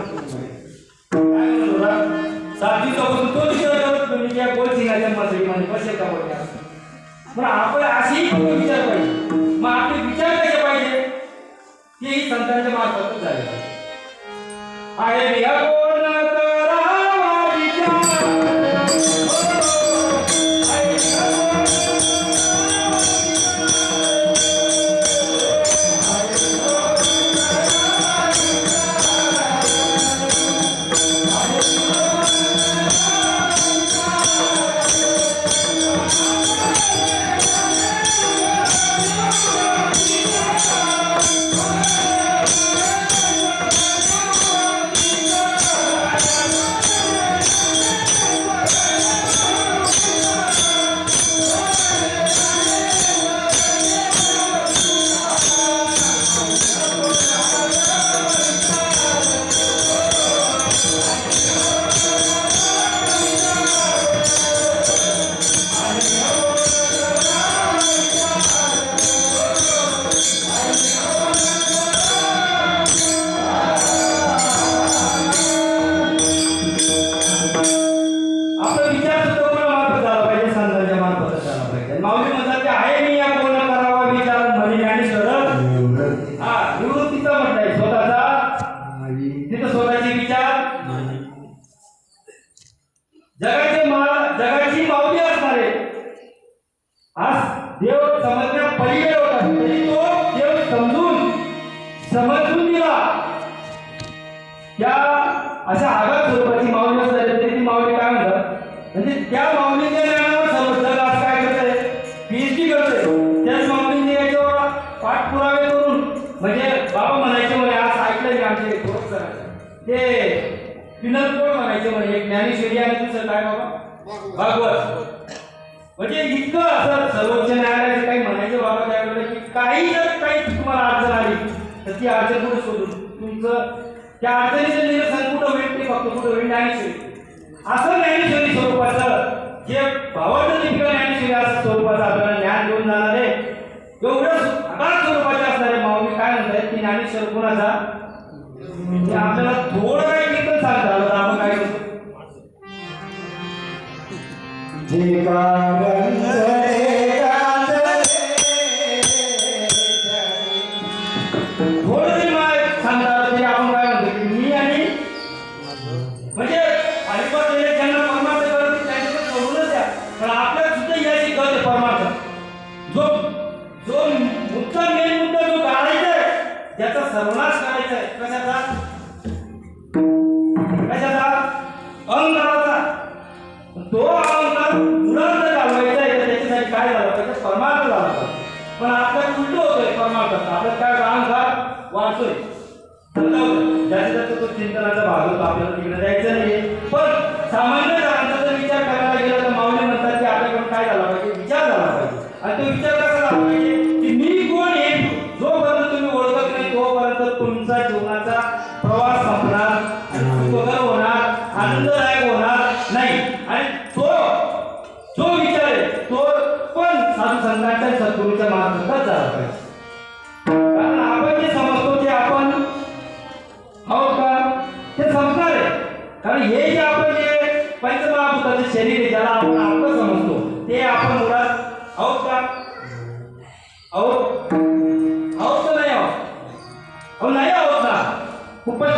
म्हणत होता? 7 दिवसापासून तो विचार करत होतो मी त्या गोल सिंगाच्या मसळी म्हणजे कसे का बोलते. पण आपण असेही विचार पाहिजे. मग आपले विचार कसे पाहिजे तेही संतांच्या मार्फतच झाले पाहिजे. आहे कोण करावा विचार जगाची माऊली असणारे आज देव समजण्या पलीकडे होता. तरी तो देव समजून दिला. त्या अशा आघात स्वरूपाची माऊली असणारे तरी ती माऊली काय म्हणतात म्हणजे त्या माऊलीच्या ज्ञानावर समज जग आज काय करतंय PhD करतंय. त्याच माऊलीने याच्यावर पाठपुरावे करून म्हणजे बाबा म्हणायचे म्हणे आज ऐकलं की आमचे ते पिनलकोड म्हणायचे म्हणे एक ज्ञानेश्वरी आणि दुसरं काय बाबा भागवत. म्हणजे इतकं असं सर्वोच्च न्यायालयाचे काही म्हणायचे बाबा त्यावेळेला की काही जर काही तुम्हाला अडचण आली तर ती अडचण कुठे शोधून तुमचं त्या अडचणीचं निरसन कुठं होईल ते फक्त कुठं होईल ज्ञानेश्वरी. असं ज्ञानेश्वरी स्वरूपाचं जे भावार्थ लिपिका ज्ञानेश्वरी असं स्वरूपाचं आपल्याला ज्ञान देऊन जाणार आहे. एवढं अगाध स्वरूपाचे असणारे माऊली काय म्हणतात की ज्ञानेश्वर कुणाचा आपल्याला थोडं काही कीर्तन सांगता आलं तर आपण काय करतो जे थोडं तरी मला सांगता आलं तरी आपण काय म्हणतो की मी आणि म्हणजे अलिबाग ज्यांना परमार्थ करत त्यांच्याकडे सोडूनच द्या. पण आपल्याला सुद्धा याची गत आहे परमार्थ जो मुद्दा मेन मुद्दा जो काढायचा आहे त्याचा सर्वनाश करायचा आहे. कशाचा अहंकाराचा. तो अहंकार मुलांना घालवायचा आहे त्याच्यासाठी काय झालं पाहिजे परमार्थ झाला पाहिजे. पण आपल्याला उलट होतोय परमार्थाचा. आपल्याला काय अहंकार वाढतोय ज्याच्या त्याचा तो चिंतनाचा भाग होतो आपल्याला तिकडे द्यायचं नाहीये. पण सामान्य जणांचा जर विचार करायला गेला तर माऊली म्हणतात की आपल्याकडून काय झाला पाहिजे विचार झाला पाहिजे. आणि तो विचार कसा झाला पाहिजे की मी कोण हे जोपर्यंत तुम्ही ओळखत नाही तोपर्यंत तुमचा जीवनाचा प्रवास संपणार आणि सुखकर होणार आनंददायक होणार संतांच्या सद्गुरूच्या मार्फतच झाला पाहिजे. कारण आपण जे समजतो ते आपण आहोत का ते संपणार आहे. कारण हे जे आपण जे पंचमहाभूताचे शरीर आहे ज्याला आपण आपलं समजतो ते आपण मुळात आहोत का? आहोत आहोत का नाही आहोत? अहो नाही आहोत ना. खूपच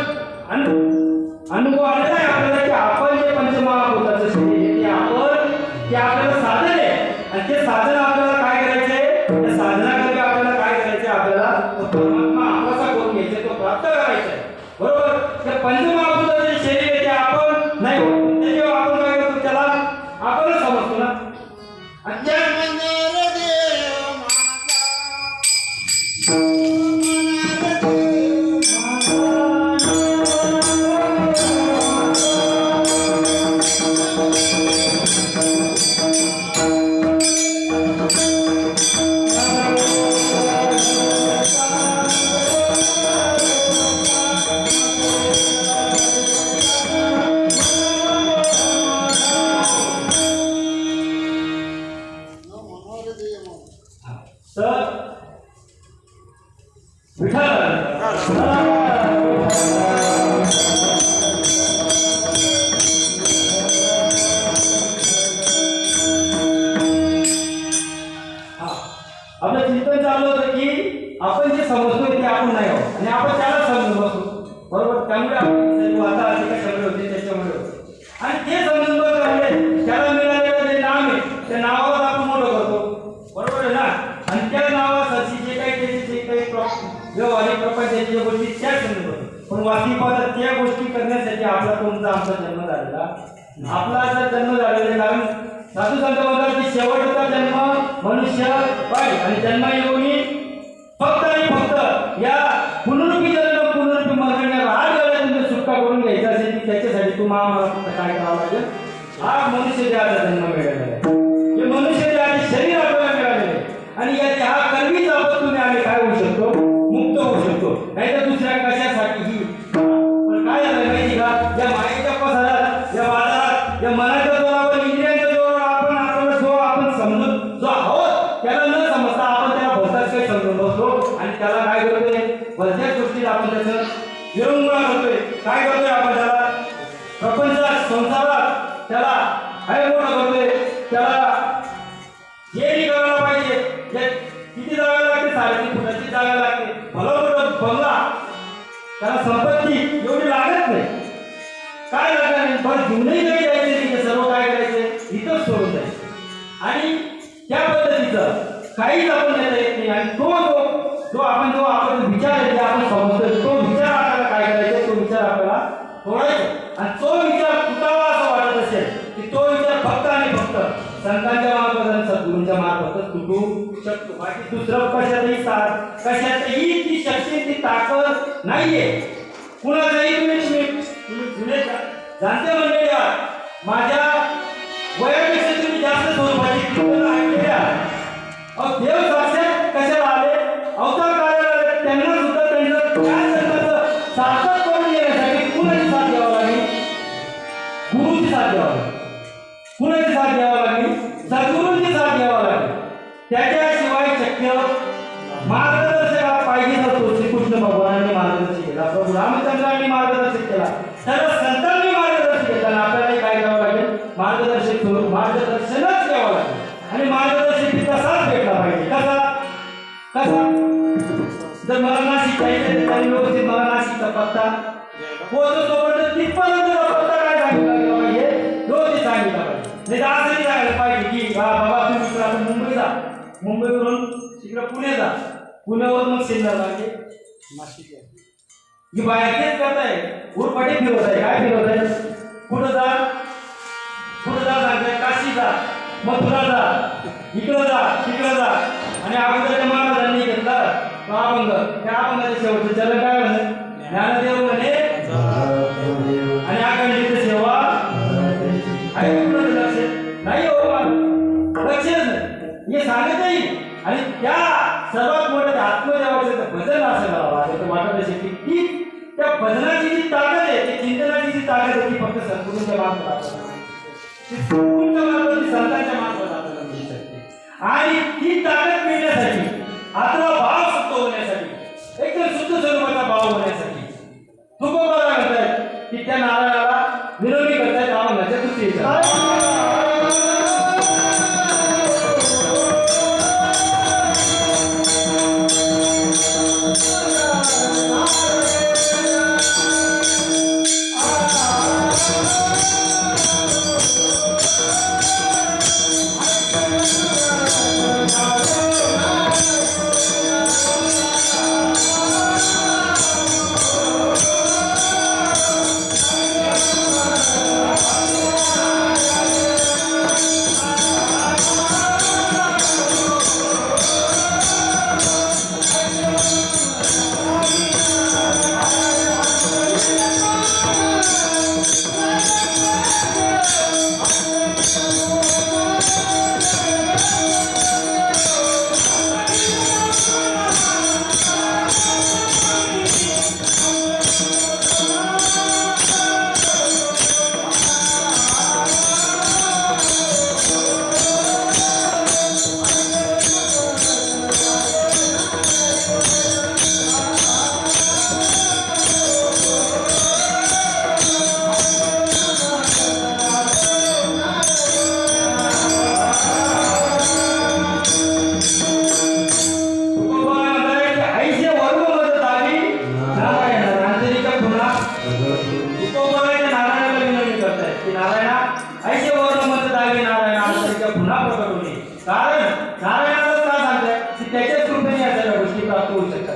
अनुभव आलेला आहे आपल्याला की आपण जे पंचमहाभूताचं शरीर आहे ते आपल्याला साधन आहे. आणि ते साधन आपल्याला काय करायचंय? त्या साधनाकडे आपल्याला काय करायचंय? आपल्याला तो परमात्मा आपलासा करून घ्यायचा, तो प्राप्त करायचा आहे. बरोबर? त्या पंचमहाभूताचं जे शरीर आहे ते आपण नाही होत. ते जेव्हा आपण काय करतो त्याला आपणच समजतो ना. आणि त्या आपलं चिंतन चाललं होतं की आपण जे समजतोय ते आपण नाही आहोत आणि आपण त्याला समजून बसतो. बरोबर? त्यामुळे आपली वाता असे कशामुळे होते त्याच्यामुळे होते. आणि ते समजून बसल्यामुळे त्याला मिळालेलं जे नाम आहे त्या नावावर आपण मोठं करतो. बरोबर आहे ना? आणि त्या नावासाठी जे काही त्याचे जे काही व्यवहारिक प्रपंचाच्या ज्या गोष्टी त्या समजून बसतो. पण वास्तविकता त्या गोष्टी करण्यासाठी आपला तुमचा आमचा जन्म झालेला आपला असा जन्म झालेला. कारण साधू संत म्हणतात की शेवटचा जन्म मनुष्य पाहिजे आणि जन्म येऊनी फक्त आणि फक्त या पुनरुपी जन्म पुनरुपी मरण या राग तुमची सुटका करून घ्यायचा असेल की त्याच्यासाठी तुम्हाला मला फक्त काय करावं लागेल? हा मनुष्य देहाचा जन्म मिळालेला आहे. हे मनुष्य देहाचे शरीर आपल्याला मिळालेले आहे आणि याच्या हा कर्मी जापातून आम्ही काय होऊ शकतो? मुक्त होऊ शकतो. नाहीतर दुसऱ्या कशासाठीही. पण काय झालं माहिती का? या मायेच्या पसारात या बाजारात या मनाच्या जोरावर इंद्रियांच्या जोरावर आपण आपल्याला जो आपण समजून जो आहोत त्याला न समजता आपण त्याला भलताच काही समजून बसतो आणि त्याला काय करतोय? भलत्याच गोष्टीत आपण त्याचं विरंगुळा करतोय. काय करतोय आपण त्याला? प्रपंचात संसारात त्याला काय मोठं करतोय? त्याला जे करायला पाहिजे किती जागा लागते? 3.5 फुटाची जागा लागते. भला मोठा बंगला त्याला संपत्ती एवढी लागत नाही. काय लागत नाही? पण घेऊनही काही जायचे नाही. सर्व काय करायचे? इथंच सोडून जायचे. आणि त्या पद्धतीचं काहीच आपण देता येत नाही. आणि जो आपण विचार आहे आपण समजतोय तो विचार आपल्याला काय करायचा? तो विचार आपल्याला तोडायचा. आणि तो विचार तुटावा असं वाटत असेल की तो विचार फक्त आणि फक्त संतांच्या मार्फत आणि सद्गुरूंच्या मार्फतच तुटू शकतो. बाकी दुसरं कशातही ती शक्ती ती ताकद नाहीये. कुणाचाही तुम्ही जाणते मंडळी आहात. माझ्या वयापेक्षा तुम्ही जास्त स्वरूपाची कीर्तनं ऐकलेली आहात. देव साक्षात कशाला आले? अवतार कार्याला आले. त्यांना सुद्धा त्यांचं त्या जन्माचं सार्थक करून येण्यासाठी कुणाची साथ द्यावं लागेल? गुरुची साथ द्यावं लागेल. कुणाची साथ द्यावं लागेल? सद्गुरूंची साथ द्यावं लागेल. त्याच्याशिवाय शक्य मार्गदर्शक पाहिजे नसतो. श्रीकृष्ण भगवानांनी मार्गदर्शन केला, प्रभू रामचंद्रांनी मार्गदर्शन केला, सर्व संतांनी मार्गदर्शन केलं. आपल्याला काय करावं लागेल? मार्गदर्शनच द्यावं लागेल. आणि मार्गदर्शक तसाच भेटला पाहिजे. कसा? जर मला नाशिक जायचं तर व्यवस्थित मला नाशिकचा पत्ता पोहोचतोपर्यंत तिथपर्यंत पत्ता काय सांगितला गेला पाहिजे? व्यवस्थित सांगितला पाहिजे. नाही असंही सांगायला पाहिजे की बाबा तुम्ही इकडं मुंबई जा, मुंबईवरून तिकडं पुणे जा, पुण्यावरून मग सिन्नर लागते नाशिक आहे. ही बाहेर तेच करताय. उरपाटी फिरवत आहे. काय फिरवत आहे? कुठं जा सांगताय? काशी जा, मथुरा जा, इकडं जा, तिकडं जा. आणि अगोदरच्या महाराजांनी घेतला तो अभंग. त्या अभंगाच्या शेवटचं चरण काय म्हणे? ज्ञानदेव म्हणे आणि अखंडित सेवा आहे. लक्ष नाही हो, लक्षच नाही. हे सांगत नाही. आणि त्या सर्वात मोठं आत्मदेवाचं भजन असं करावं वाटत असेल की ती त्या भजनाची जी ताकद आहे, ती चिंतनाची जी ताकद आहे ती फक्त सद्गुरूंच्या मार्फत आपल्याला, ती सद्गुरूंच्या मार्फत, संतांच्या मार्फत आपल्याला मिळू शकते. आणि ती ताकद मिळण्यासाठी आपला भाव शुद्ध होण्यासाठी एकदम शुद्ध स्वरूपाचा भाव होण्यासाठी तुकोबा म्हणतात की त्या नारायणाला विनोदी करतायत अभंगाच्या कृतीचा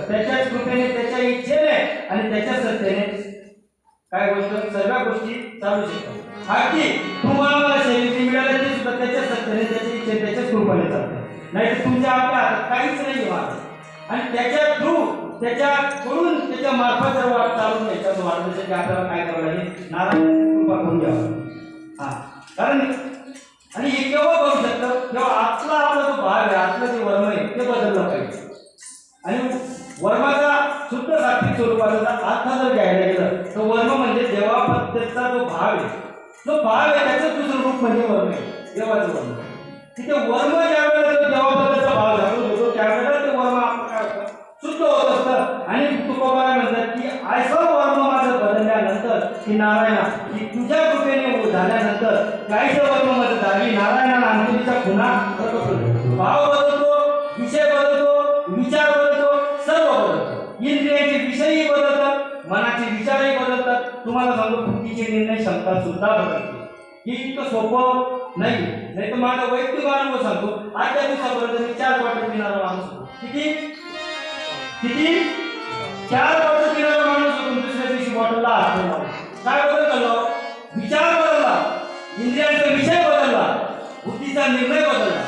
त्याच्याच कृपेने त्याच्या इच्छेने आणि त्याच्या सत्तेने काय गोष्ट सर्व गोष्टी चालू शकतात अगदी तुम्हाला मला शैली मिळाली ते सुद्धा त्याच्या सत्तेने त्याच्या इच्छेने त्याच्याच कृपेने चालते नाही तर तुमच्या आपल्या हातात काहीच नाही महाराज आणि त्याच्या थ्रू त्याच्याकडून त्याच्या मार्फत जर वाट चालून याच्यात वाढण्यासाठी आपल्याला काय करावं लागेल नारायणाची कृपा करून घ्यावं हा कारण आणि हे केव्हा करू शकतं जेव्हा आपला जो भाग आहे आपलं जे वर्म आहे ते बदललं पाहिजे आणि वर्माचा शुद्ध सात्विक स्वरूपाचा अर्थ जर घ्यायला गेलं तर वर्म म्हणजे देवाबद्दलचा जो भाव आहे त्याचं दुसरं रूप म्हणजे वर्म आहे देवाचं वर्म तिथे वर्म ज्यावेळेला जो देवाबद्दलचा भाव जागृत होतो त्यावेळेला ते वर्म आपलं काय होतं शुद्ध होत असतं आणि तुकोबा म्हणतात की असं वर्म माझं बदलल्यानंतर की नारायणा की तुझ्या कृपेने झाल्यानंतर काहीसं वर्म माझं झाली नारायणाला अंतरीच्या खुणा भाव बदलतो विषय बदलतो विचार बदलतो सर्व बदलतो इंद्रियांचे विषयही बदलतात मनाचे विचारही बदलतात तुम्हाला सांगतो बुद्धीचे निर्णय क्षमता सुद्धा बदलते ही इतकं सोपं नाही तर माझा वैयक्तिक अनुभव सांगतो आजच्या दिवसापर्यंत मी 4 क्वार्टर पिणारा माणूस होतो किती 4 क्वार्टर पिणारा माणूस होतो दुसऱ्या दिवशी बॉटलला हात लावला काय बदल विचार बदलला इंद्रियांचा विषय बदलला बुद्धीचा निर्णय बदलला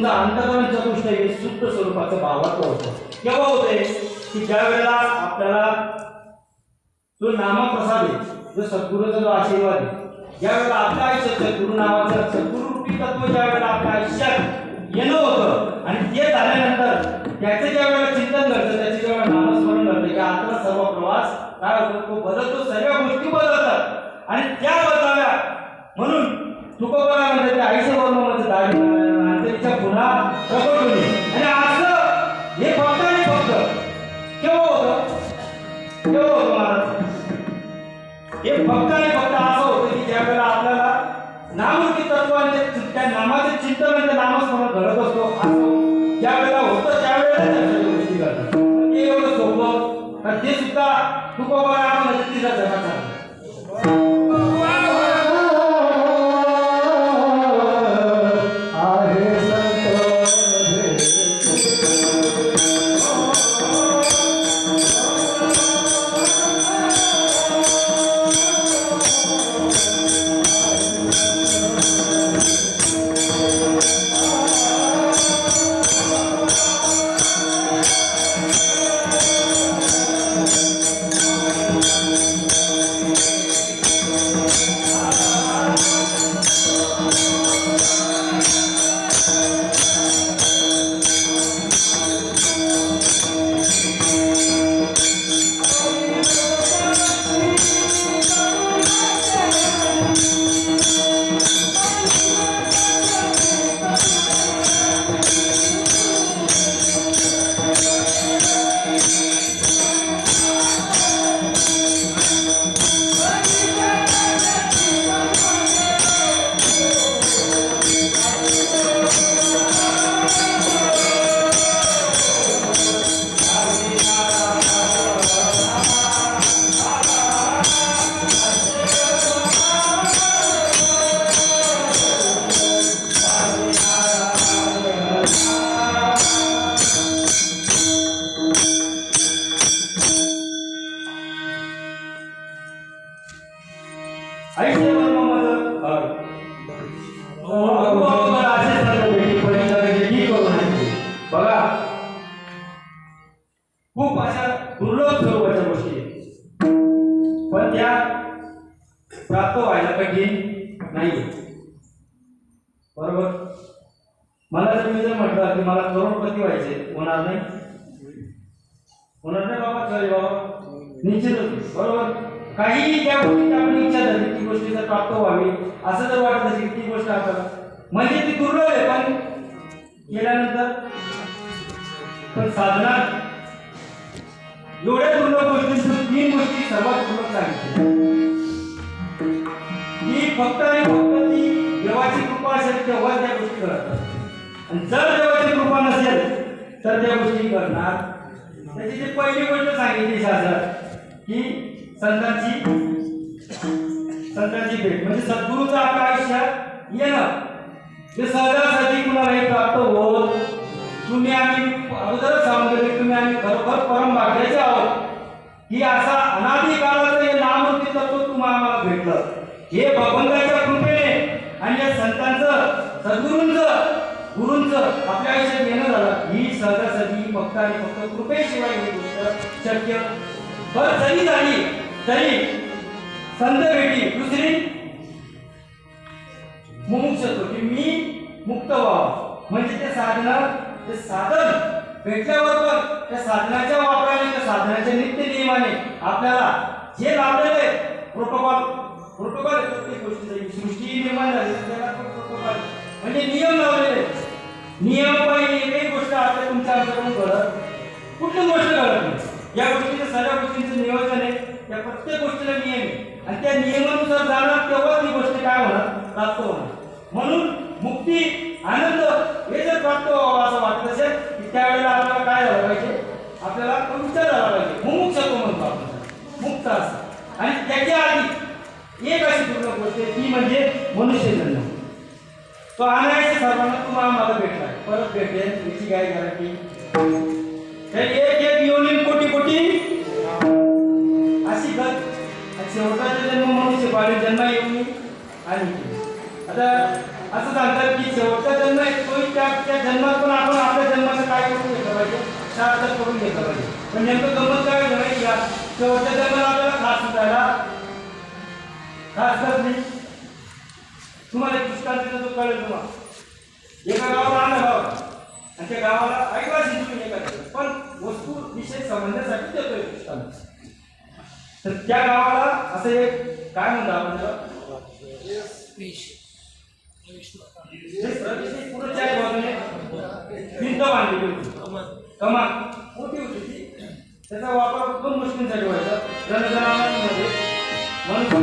अंतकरण चतुष्ट हे शुद्ध स्वरूपाचं भावात्व होतं केव्हा होते की ज्या वेळेला आपल्याला जो नामप्रसाद आहे जो सद्गुरूचा जो आशीर्वाद आहे ज्या वेळेला आपल्या आयुष्यात सद्गुरू नावाचं सद्गुरूरूपी तत्व ज्या वेळेला आपल्या आयुष्यात येणं होतं आणि ते झाल्यानंतर त्याचं ज्या वेळेला चिंतन करतं त्याचे ज्या वेळेला नामस्मरण करतं की आता सर्व प्रवास काय होतो तो बदलतो सर्व गोष्टी बदलतात आणि त्या बदलाव्या म्हणून तुकोबा म्हणतात की आईचे वर्माचं दाढी अंतरीच्या पुन्हा प्रकट होणे आणि असं हे फक्त आणि फक्त केव्हा होतं महाराज हे फक्त आणि फक्त असं होतं की ज्या वेळेला आपल्याला नामरूपी तत्वाने त्या नामाचे चिंतन आणि नामस्मरण घडत असतो असं ज्या वेळेला होतं त्यावेळेला गोष्टी घडतात ते एवढं सोपं ते सुद्धा तुकोबा आपण तिचा जगाचा आहे संत असे संत भेटी परिचयाचे ठीक करू नये. बघा खूप अशा दुर्लभ स्वरूपाच्या गोष्टी आहेत. पण त्या प्राप्त व्हायला कठीण नाही. बरोबर. मला जर मी जर म्हटलं की मला करोडपती व्हायचे, होणार नाही. होणार नाही बाबा. सॉरी बाबा, निश्चितच. बरोबर. काही त्या गोष्टीची आपली इच्छा झाली ती गोष्टी जर प्राप्त व्हावी असं जर वाटत असेल ती गोष्ट आपल्याला म्हणजे ती दुर्लभ आहे. पण केल्यानंतर पण साधना एवढ्या दुर्लभ गोष्टींतून 3 गोष्टी सर्वात दुर्लभ सांगितल्या की फक्त आणि फक्त ती देवाची कृपा असेल तेव्हाच त्या गोष्टी घडतात. आणि जर देवाची कृपा नसेल तर त्या गोष्टी घडणार. त्याची जी पहिली गोष्ट सांगितली शास्त्रात की संतांची भेट म्हणजे सद्गुरूचं आपल्या आयुष्यात येणं हे सहजासहजी कुणालाही प्राप्त होत. तुम्ही आम्ही अगोदरच सांगितले तुम्ही आम्ही खरोखर परम भाग्याचे आहोत की असा अनादी काळाचं हे नामरूपी तत्व तुम्हाला आम्हाला भेटलं. हे भगवंताच्या कृपेने आणि या संतांचं सद्गुरूंचं गुरूंचं आपल्या आयुष्यात येणं झालं. ही सहजासहजी फक्त आणि फक्त कृपेशिवाय ही गोष्ट शक्य बरं जरी झाली तरी संत भेटी. दुसरी मुमुक्षत्व की मी मुक्त व्हावं म्हणजे ते साधन भेटल्याबरोबर त्या साधनाच्या वापराने त्या साधनाच्या नित्य नियमाने आपल्याला जे लाभलेले प्रोटोकॉल प्रत्येक गोष्टीचा सृष्टी निर्माण झाली त्याला प्रोटोकॉल म्हणजे नियम लावलेले. नियम पाहिजे एकही गोष्ट आपल्या तुमच्या आमच्याकडून घडत कुठली गोष्ट घडत नाही. या गोष्टीचं सगळ्या गोष्टींचं नियोजन आहे. त्या प्रत्येक गोष्टीला नियम आहे आणि त्या नियमानुसार जाणार तेव्हाच ती गोष्ट काय होणार प्राप्त होणार. म्हणून मुक्ती आनंद हे जर प्राप्त व्हावं असं वाटत असेल की त्यावेळेला आपल्याला काय झालं पाहिजे आपल्याला विचार झाला पाहिजे. मुमुक्षत्व म्हणतो आपण मुक्त असं. आणि त्याच्या आधी एक अशी दुर्लभ गोष्ट आहे ती म्हणजे मनुष्य जन्म. तो आणायचा सर्वांना तुम्हाला मला भेटला परत भेटेल याची काय गॅरंटी. एक योनी कोटी अशी गत शेवटाचा जन्म मनुष्य पाडे जन्म येऊन आणि आता असं सांगतात की शेवटचा जन्म तो त्या जन्मात पण आपण आपल्या जन्माचं काय करून घेतलं पाहिजे सार्थक करून घेतलं पाहिजे. पण नेमकं गमत काय झालं या शेवटच्या जन्माला आपल्याला खास सुटायला खास करत नाही. तुम्हाला दृष्टांत तो कळेल. तुम्हाला एका गावाला आणलं गाव आणि त्या गावाला ऐकला तुम्ही एका पण वस्तू विषय समजण्यासाठी देतोय दृष्टांत. तर त्या गावाला असं एक काय म्हणतो आपण त्याला पुढे चार बाजूने भिंत बांधलेली होती. कमान मोठी होती ती. त्याचा वापर 2 गोष्टींसाठी व्हायचा. जनजनामध्ये मनुष्य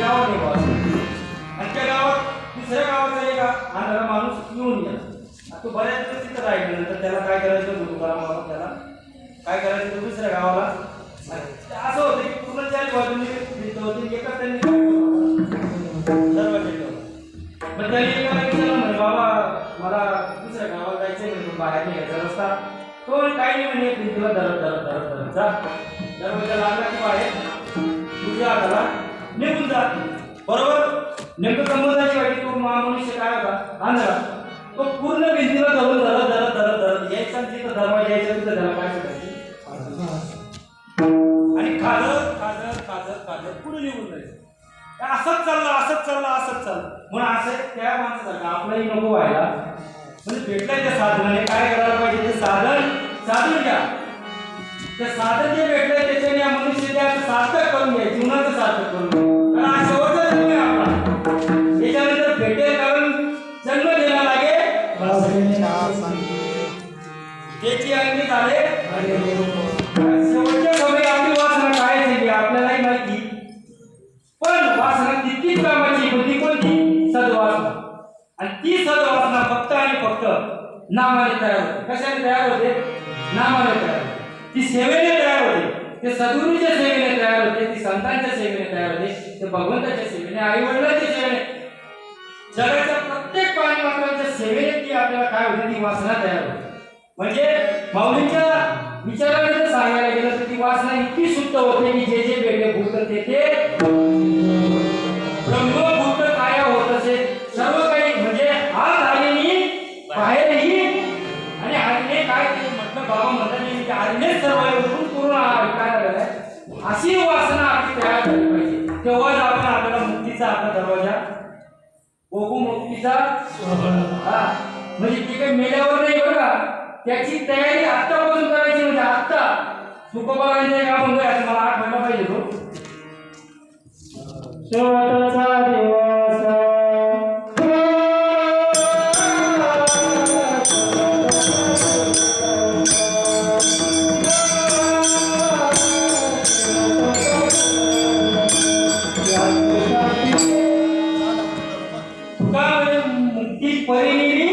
गावात आणि त्या गावात दुसऱ्या गावाचा एक आंधळा माणूस येऊन गेला. तो बऱ्याच दिवस तिथं राहिल्यानंतर त्याला काय करायचं तुकाराम त्याला काय करायचं दुसऱ्या गावाला असं होतं की पूर्ण 4 बाजूने भिंत होती. एका त्यांनी दरवाजा ठेवला. मग त्यांनी एका विचारलं म्हणे बाबा मला दुसऱ्या गावाला जायचंय म्हणजे बाहेर निघायचा रस्ता. तो काही नाही म्हणे भिंतीला धरत जा. दरवाजा लागला की बाहेर तुझ्या हाताला निघून जा. बरोबर. नेमकं संबंधाची वाटी तो मनुष्य काय होता आंधळा. तो पूर्ण भिंतीला धरून धरत यायचा तिथं दरवाजा यायचा तिथं त्याला काय करायची आणि खाजत पुढे निघून जायचं. असंच चाललं म्हणून असं त्या माणसाला आपलंही नको व्हायला म्हणजे भेटलं त्या साधनाने काय करायला पाहिजे ते साधन घ्या. ते साधन जे भेटलंय त्याच्याने या मनुष्य त्याचं सार्थक करून घ्या जीवनाचं सार्थक करून घ्या. कारण शेवटचा जन्म आहे आपला. त्याच्यानंतर भेटेल कारण जन्म घ्यायला लागेल त्याची अंगी झाले. शेवटच्या समय आपली वासना काय झाली आपल्यालाही माहिती. पण वासना तितकीच कामाची होती कोणती सद्वासना. आणि ती सद्वासना फक्त आणि फक्त नामाने तयार होते. कशाने तयार होते नामाने तयार होते. ती सेवेने तयार होते. ते सद्गुरूच्या सेवेने तयार होते. ती संतांच्या सेवेने तयार होते. ते भगवंताच्या सेवेने आई वडिलांच्या सेवेने जगाच्या प्रत्येक प्राणीमात्रांच्या सेवेने ती आपल्याला काय होते ती वासना तयार होते. म्हणजे माऊलींच्या विचाराने जर सांगायला गेलं तर ती वासना इतकी शुद्ध होते की जे जे वेगळे भूत ते ब्रह्मभूत काय होत असे सर्व गोकुमुक्तीचा हा म्हणजे ती काही मेल्यावर नाही बरं का, त्याची तयारी आत्तापासून करायची. म्हणजे आत्ता तुकोबारांचे काम होतोय असं मला आठवायला पाहिजे तो. शेवटचा दिवस तुका म्हणजे मुक्ती परिनिरी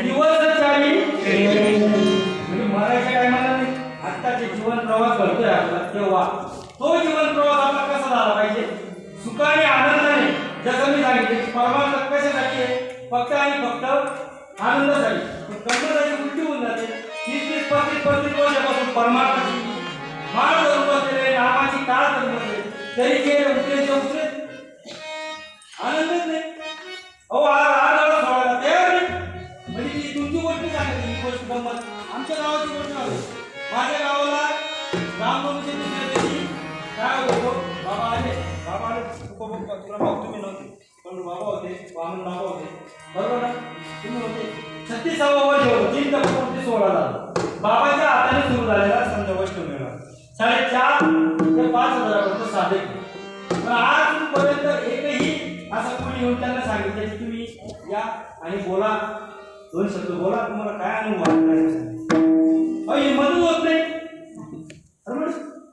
दिवस चाली म्हणजे मरायच्या टायमाला आता जे जीवन प्रवास करतोय आपला तेव्हा तो जीवन प्रवास आपला कसा झाला पाहिजे, सुखाने आनंदाने. जसं मी सांगितले परमार्थ कशासाठी आहे, फक्त आणि फक्त आनंदासाठी. कर्मासाठी उलटी होऊन जाते. 30-35 वर्षापासून परमार्थाची माळ धरून बसलेले, नामाची काळ धरून बसले, तरी ते उतरे आनंदच नाही. अहो आज सोडायला तयार नाही. म्हणजे ती तुमची गोष्ट सांगितली ही गोष्ट गंमत. आमच्या गावाची गोष्ट आहे. माझ्या गावाला रामनवमीच्या दुसऱ्या दिवशी काय होतो, बाबा आले तुला भाऊ तुम्ही नव्हते पण बाबा होते, वामन बाबा होते बरोबर ना, तुम्ही होते. 36वा वर्ष होतं, चिंतपूर्ती सोहळा झाला. बाबाच्या हाताने सुरू झालेला संध्याकाळी 4.5 ते 5,000 साधे. पण आजपर्यंत एकही असं कोणी येऊन त्यांना सांगितलं की तुम्ही या आणि बोला, 2 शब्द बोला, तुम्हाला काय अनुभव आला हिंमतच होत नाही.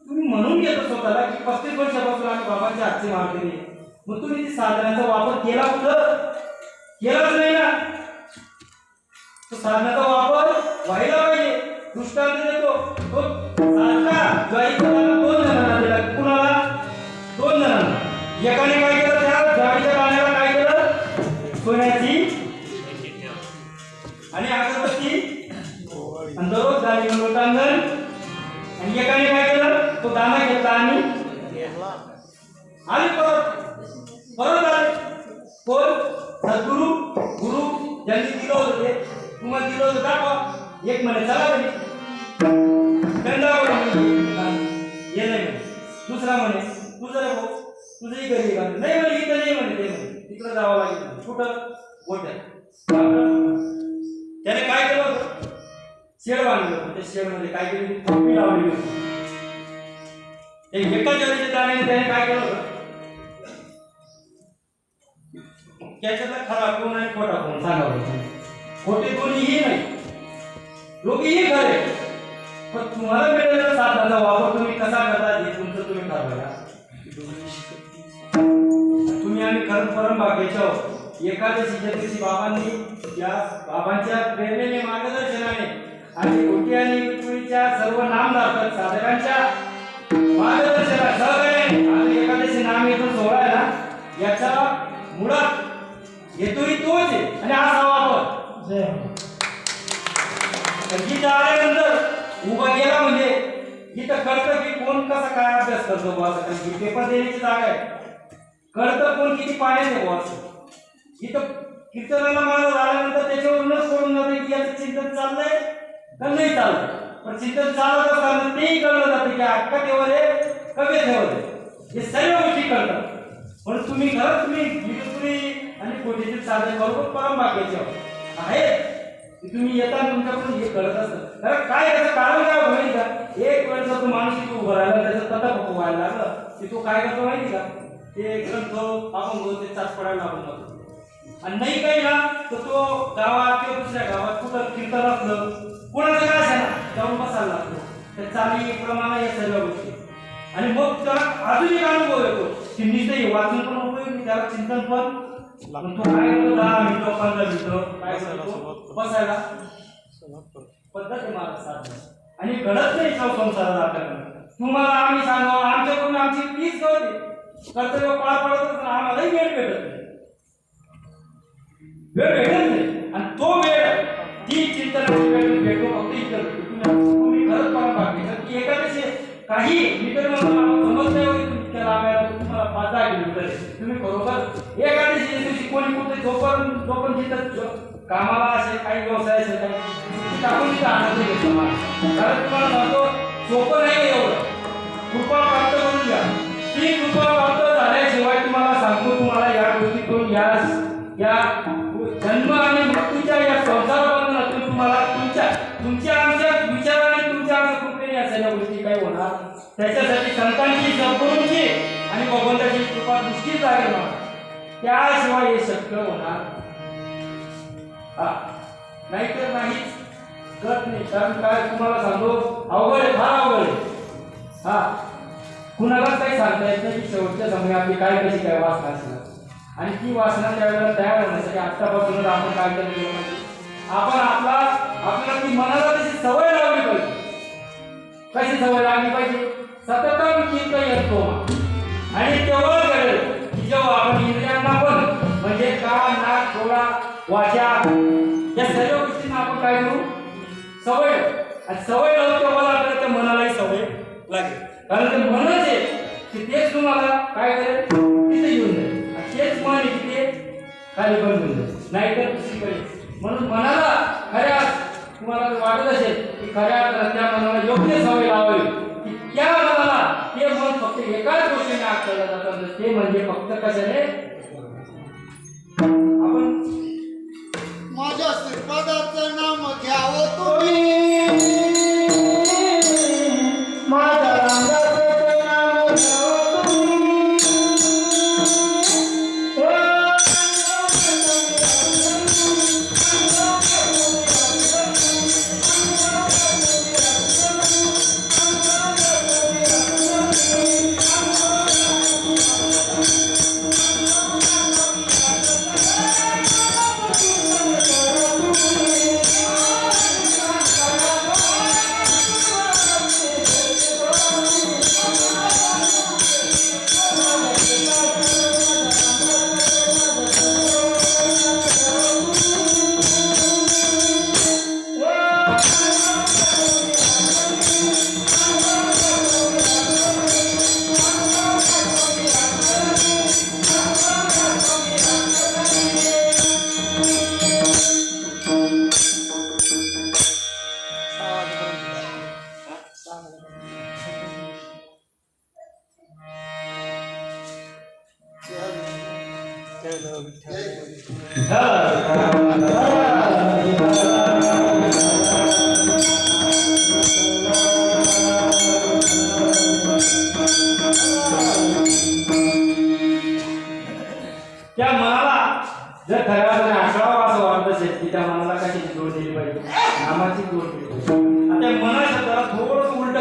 तुम्ही म्हणून घेतो स्वतःला की 35 वर्षापासून आम्ही बाबांच्या हातचे मारलेले, मग तुम्ही ती साधनाचा वापर केला कुठं, केलाच नाही ना. तो साधनाचा वापर व्हायला पाहिजे. दृष्टांत देतो तो सारखा ज्वारीचा दाणा 2 जणांना दिला. कुणाला? 2 जणांना. एकाने काय केलं, त्या ज्वारीच्या दाण्याला काय केलं, सोन्याची आणि अगरबत्ती आणि दररोज झाली लोटांगण. आणि एकाने काय केलं, तो दाना घेतला आणि आले परत आले. कोण? सद्गुरू गुरु ज्यांनी दिलं होतं ते तुम्हाला दिलं होतं दाखवा. एक म्हणे चला म्हणे गंधा ये नाही म्हणे. दुसरा म्हणे तुझं रे भाऊ तुझंही घरी का नाही म्हणे, इथं नाही म्हणे, ते म्हणे तिकडं जावं लागेल. कुठं? गोट्यात. त्याने काय केलं होतं, शेड बांधलं होतं. त्या शेडमध्ये काय केली, टोपी लावलेली होती. एका ज्वारीच्या दाण्याने त्याने काय केलं होतं, त्याच्यातला खरा कोण आणि खोटा कोण सांगावं. खोटे कोणीही नाही, दोघेही खरे. पण तुम्हाला मिळालेला साधनाचा वापर तुम्ही कसा करता हे तुमचं तुम्ही ठरवा. तुम्ही आम्ही खरं परमभाग्याचे आहोत. एकादशीच्या दिवशी बाबांनी या बाबांच्या प्रेरणेने मार्गदर्शनाने आणि गोटी आणि विठुळीच्या सर्व नामधारक साधकांच्या मार्गदर्शनात सहकार्याने आणि एकादशी नाम येथून सोहळा आहे ना, याचा मुळात हेतूही तोच आहे आणि असा वापर. गीता आल्यानंतर उभा गेला म्हणजे इथं कळतं की कोण कसा काय अभ्यास करतो बुवा. पेपर देण्याची जागा आहे, कळतं कोण किती पाण्यात आहे बुवा. इथं कीर्तनाला मारा झाल्यानंतर त्याच्यावरूनच कळून जातं की याचं चिंतन चाललंय का नाही चाललंय. पण चिंतन चालत असताना तेही कळलं जातं की अक्का ठेवत आहे कमी ठेवत आहे, हे सर्व गोष्टी कळतात. म्हणून तुम्ही खरंच तुम्ही विठुळी आणि कोटीचे साधन बरोबर परमभाग्याचे आहेत. तुम्ही येता तुमच्याकडून हे कळत असतं. कारण काय त्याचं कारण काय होईल का, एक वेळ जर तो माणूस इथे उभं राहिला त्याचं तथापक व्हायला लागलं की तो काय करतो माहिती का, ते ग्रंथ आपण बोलतो ते चाच पडायला लागून जातो. आणि नाही काही ना तर तो गावात किंवा दुसऱ्या गावात कुठं कीर्तन असलं कोणाचं काय असेल ना जाऊन बसायला लागतो. त्या चाली प्रमाणे या सर्व गोष्टी. आणि मग त्याला अजून एक अनुभव येतो की नुसतं वाचून पण उपयोग त्याला चिंतन पण. तो काय करतो 10 मिनिटं 15 मिनिटं काय करतो बसायला पद्धत आहे माझा साधन. आणि घडत नाही संसारात आपल्याकडे. तुम्हाला आम्ही सांगावं आमच्याकडून आमची तीच कळते कर्तव्य पार पडत आम्हालाही वेळ भेटत नाही, वेळ भेटत नाही. आणि तो वेळ ती चिंतनाची वेळ भेटतो फक्त इतर तुम्ही खरंच परमभाग्याचे की एखाद्याचे काही मीटर समज नाही होती तुम्हाला 5-10 किलोमीटर तुम्ही बरोबर एखाद्याची दिवशी कोणी कुठे जोपर्यंत तिथं कामाला असेल काही व्यवसाय असेल काही टाकून तिथं आनंद घेतो. कारण तुम्हाला सांगतो सोपं नाही एवढं. कृपा प्राप्त करून घ्या. ती कृपा प्राप्त झाल्याशिवाय तुम्हाला सांगतो तुम्हाला या गोष्टीतून या जन्म आणि मृत्यूच्या या संसारापासून तुम्हाला तुमच्या आमच्या विचाराने तुमच्या आमच्या कृपेने या सगळ्या गोष्टी काही होणार. त्याच्यासाठी संतांची सद्गुरूंची आणि भगवंताची कृपा दृष्टीच लागेल मला. त्याशिवाय हे शक्य होणार नाहीतर नाहीच करत नाही. कारण काय तुम्हाला सांगतो अवघड आहे, फार अवघड आहे. कुणालाच काही सांगता येत नाही की शेवटच्या समय आपली काय कशी काय वासना असणार आणि ती वासना त्यावेळेला तयार होण्यासाठी आत्तापासूनच आपण काय केलं पाहिजे. आपण आपल्याला ती मनाला तशी सवय लावली पाहिजे. कशी सवय लागली पाहिजे? सतत चिंतयतो आणि तेव्हाच घडेल की जेव्हा आपण इंद्रियांना पण म्हणजे कान नाक डोळा वाचा या सर्व गोष्टींना आपण काय करू सवय आणि सवय लावून तेव्हा आपल्याला त्या मनालाही सवय लागेल. कारण ते मनच आहे की तेच तुम्हाला काय करेल तिथे येऊन जाईल आणि तेच मन आहे की ते खाली बंद होऊन जाईल नाहीतर दुसरीकडे. म्हणून मनाला खऱ्या तुम्हाला वाटत असेल की खऱ्या त्या मनाला योग्य सवय लावावी की त्या मनाला ते मन फक्त एकाच गोष्टीने आकळलं जातं ते म्हणजे फक्त कशाने आपण माझ्या श्रीपादाचं नाम घ्यावं तुम्ही माझ्या रांगाचं नाम घ्यावं तुम्ही त्या मनाला जर खऱ्या अर्थाने आकळावं असं वाटत असेल की त्या मनाला कशाची जोड दिली पाहिजे नामाची जोड दिली पाहिजे. आणि त्या मना शब्दाला थोडंसं उलट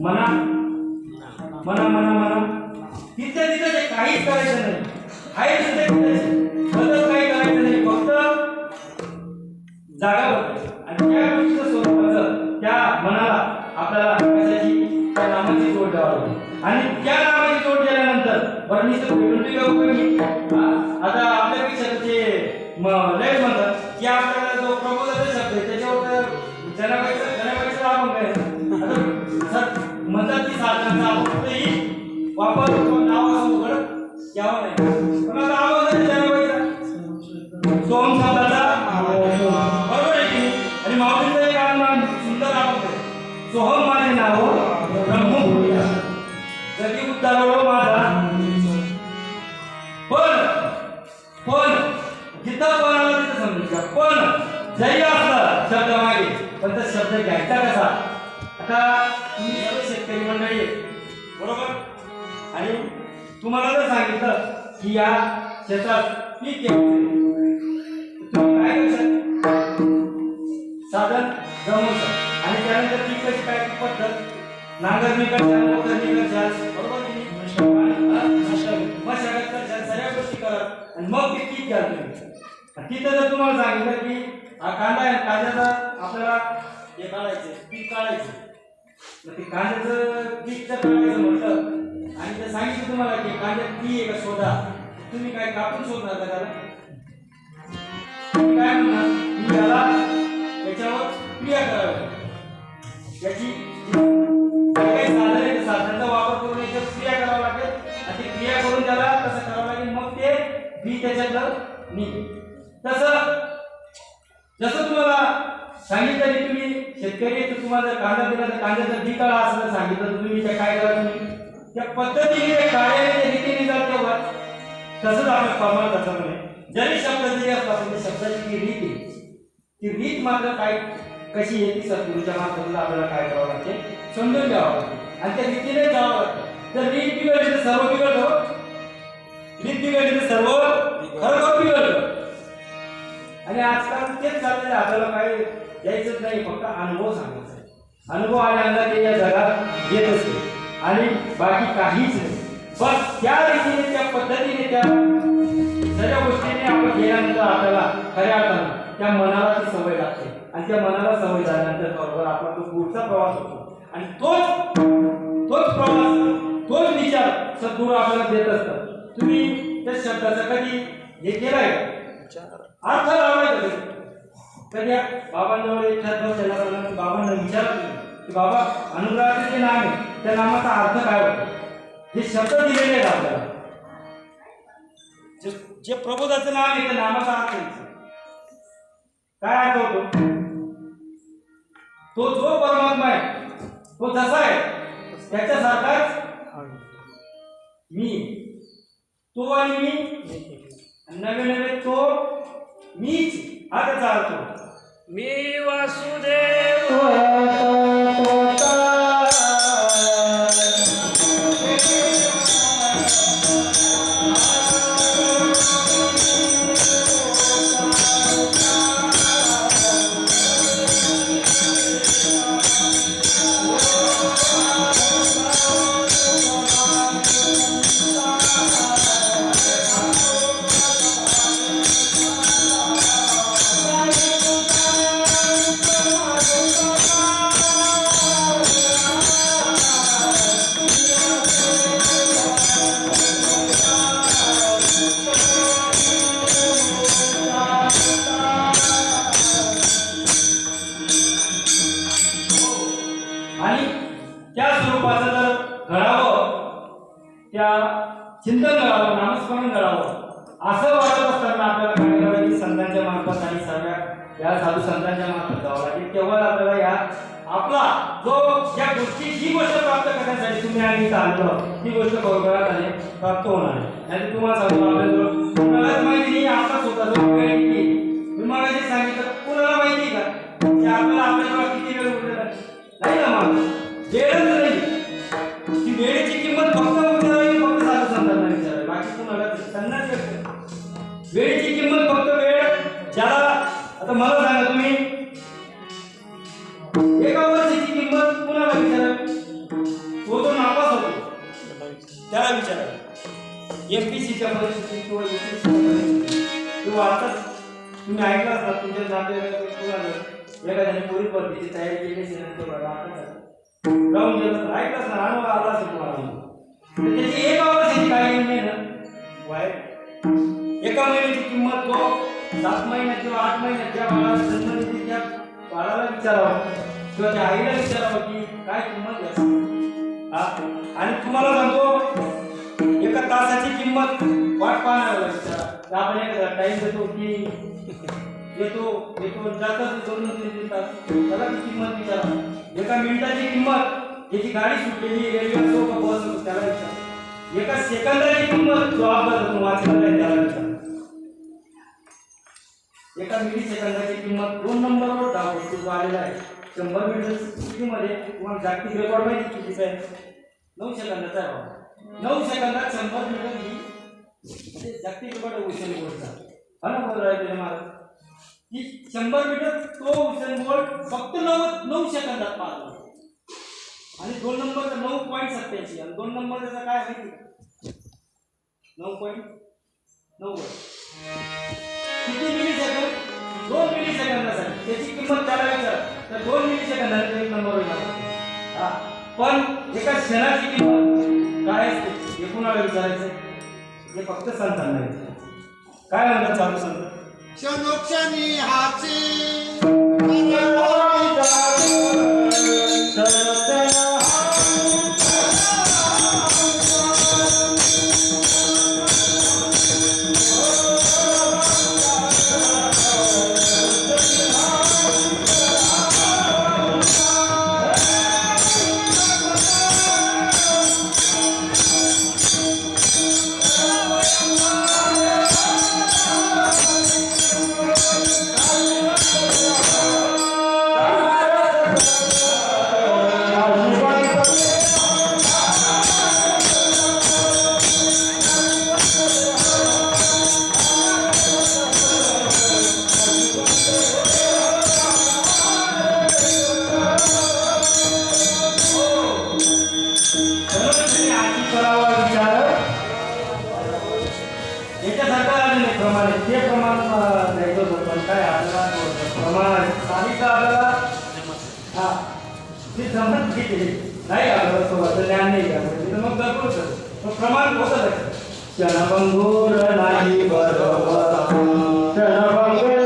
मना मना मना मना तिथे ते काहीच करायचं नाही. आहे तिथे बदल काही करायचं नाही. फक्त जागा बदलायची आणि त्या गोष्टीचं स्वरूपाचं त्या मनाला आपल्याला कशाची त्या नामाची जोड द्यावी लागते. आणि त्या नामाची जोड दिल्यानंतर बरं निश्चित भेटून काय उपयोगी. आता आपल्यापेक्षा ते लय म्हणतात की आपल्याला जो प्रबोधाचा शब्द आहे त्याच्यावर जनाबाईचा अभंग आहे. आता म्हणतात की साधनाचा अभंग वापर नाव असं उघड यावं नाही. पण आता अभंग जनाबाईचा सोम शब्दाचा बरोबर आहे की. आणि माऊलीचं एक सुंदर अभंग आहे. सोहम माझे नाव ब्रह्म जगी उद्धारो माझा पण जिथं पण आला तिथं समजायचं. पण जरी असलं शब्द मागे पण तो शब्द घ्यायचा कसा. आता तुम्ही सर्व शेतकरी मंडळी आहे बरोबर आणि तुम्हाला जर सांगितलं की या क्षेत्रात पीक घ्यायचं तुम्ही काय करू शकता साधन जमवू शकता. आणि त्यानंतर पीक कशी काय पद्धत नांगरणी करशाल मोटरणी करशाल बरोबर की मशागत करशाल सगळ्या गोष्टी करा आणि मग ते पीक घ्या तुम्ही. तिथं जर तुम्हाला सांगितलं की हा कांदा आहे कांद्याचा आपल्याला हे काढायचं पीक काढायचं मग ते कांद्याचं पीक जर काढायचं म्हटलं आणि ते सांगितलं तुम्हाला की कांद्यात बी आहे का शोधा तुम्ही काय कापून शोधणार का त्याला काय म्हणणार तुम्ही त्याला त्याच्यावर क्रिया करावी. त्याची काही साधन आहे त्या साधनाचा वापर करून याच्यावर क्रिया करावा लागेल आणि ती क्रिया करून त्याला कसं करावं लागेल मग ते बी त्याच्यातलं निघेल. जसं तुम्हाला सांगितलं की तुम्ही शेतकरी तर तुम्हाला कांदा दिला तर कांद्याचा बी काढा असं सांगितलं तर तुम्ही काय करा तुम्ही त्या पद्धतीने कार्याने रीतीने जर तेव्हा तसंच आपलं परमार्थाचं म्हणे जरी शब्द जरी असला पण शब्दाची जी रीत आहे ती रीत मात्र काय कशी येते सद्गुरूच्या मार्फत आपल्याला काय करावं लागते समजून घ्यावं लागते आणि त्या रीतीने जावं लागतं जर रीत बिघडली तर सर्व बिघडतं रीत बिघडली तर सर्व खरोखर बिघडतं आणि आजकाल तेच चाललेलं आपल्याला काही द्यायचंच नाही फक्त अनुभव सांगायचा आहे अनुभव आल्यानंतर ते या जगात येत असते आणि बाकी काहीच नाही पण त्या रीतीने त्या पद्धतीने त्या सगळ्या गोष्टीने आपण गेल्यानंतर आपल्याला खऱ्या अर्थानं त्या मनाला ती सवय लागते आणि त्या मनाला सवय झाल्यानंतर बरोबर आपला तो पुढचा प्रवास होतो आणि तोच प्रवास तोच विचार सद्गुरू आपल्याला देत असतात तुम्ही त्या शब्दाचा कधी हे केलाय अर्थ लावलाय कधी बाबांजवळ एक बाबांना विचारलं की बाबा अनुग्रहाचे जे नाम आहे त्या नामाचा अर्थ काय होतो हे शब्द दिलेले आहेत आपल्याला जे प्रबोधाचं नाम आहे त्या नामाचा अर्थ काय अर्थ होतो तो जो परमात्मा आहे तो जसा आहे त्याच्यासारखाच मी तो आणि मी नवे नवे तो मीच हा त्याचा अर्थ होतो मी वासुदेव आणि त्या स्वरूपाचं जर घडावं त्या चिंतन घडावं नामस्मरण घडावं असं वाटत असताना आपल्याला काय करावं की संतांच्या मार्फत आणि सगळ्या या साधू संतांच्या मार्फत जावं लागेल तेव्हा आपल्याला या आपला जो या गोष्टी ही गोष्ट प्राप्त करण्यासाठी तुम्ही आणि चाललो ती गोष्ट बरोबर झाली प्राप्त होणार नाही तुम्हाला सांगतो आपल्याजवळ कुणालाच माहिती नाही आपला स्वतःचा वेळ किती तुम्हाला जे सांगितलं कुणाला माहिती का की आपल्याला आपल्याजवळ किती वेळ उरलेला नाही ना मग वेळच नाही ती वेळेची किंमत फक्त उतरावी फक्त साधू संतांना विचारावी बाकी कुणाला त्यांना वेळेची किंमत फक्त वेळ ज्याला आता मला सांगा तुम्ही एका वर्षाची किंमत कुणाला विचारावी तो नापास होतो त्याला विचारावी एमपीसीच्या परिस्थितीत किंवा UPSC किंवा आता तुम्ही ऐकलं असतात तुमच्या नातेवाईक एखाद्याने पोलीस भरतीची तयारी केली असेल राहून गेलं तर ऐकलंच ना अनुभव आला असेल तुम्हाला त्याची एका वर्षाची काही नाही ना वाईट एका महिन्याची किंमत तो 7 महिन्यात किंवा 8 महिन्यात ज्या बाळाला जन्म देते त्या बाळाला विचारावं किंवा त्या आईला विचारावं की काय किंमत आहे आणि तुम्हाला सांगतो एका तासाची किंमत वाट पाहण्याला विचारा आपण एखादा टाइम देतो की येतो जातात 2-3 तास त्याला ती किंमत विचारा एका मिनिटाची किंमत याची गाडी सुटलेली रेल्वे असो का बस असो त्याला विचारा एका सेकंदाची किंमत जो अपघात होतो वाचला त्याला विचारा एका मिली सेकंदाची किंमत 2 नंबरवर दाखवतो जो आलेला आहे 100 मीटर स्पीडमध्ये तुम्हाला जागतिक रेकॉर्ड माहिती कितीचा आहे 9 सेकंदाचा आहे 9 सेकंदात 100 मीटर ही जागतिक रेकॉर्ड उसेन बोल्टचा हा ना बोल राहिले महाराज की 100 मीटर तो उसेन बोल्ट फक्त 9 सेकंदात पार करतो आणि 2 नंबरचा 9.87 आणि 2 नंबर त्याचा काय आहे 9.90 किती मिली सेकंद 2 मिली सेकंदासाठी त्याची किंमत त्याला विचार तर 2 मिली सेकंदात एक नंबर होईल हा पण एका क्षणाची किंमत काय असते हे कुणाला विचारायचं हे फक्त संतांना विचारायचं काय म्हणतात चालू संत क्षणोक्षणी हाची याच्यासारखं अजून एक प्रमाण आहे ते प्रमाण द्यायचं होतं पण काय आपल्याला प्रमाण साधिका आपल्याला हा ते जमत किती नाही आपल्याला सोबत ज्ञान नाही का तिथं मग भरपूर पण प्रमाण होतं क्षणभंगूर नाही बरोबर क्षणभंगूर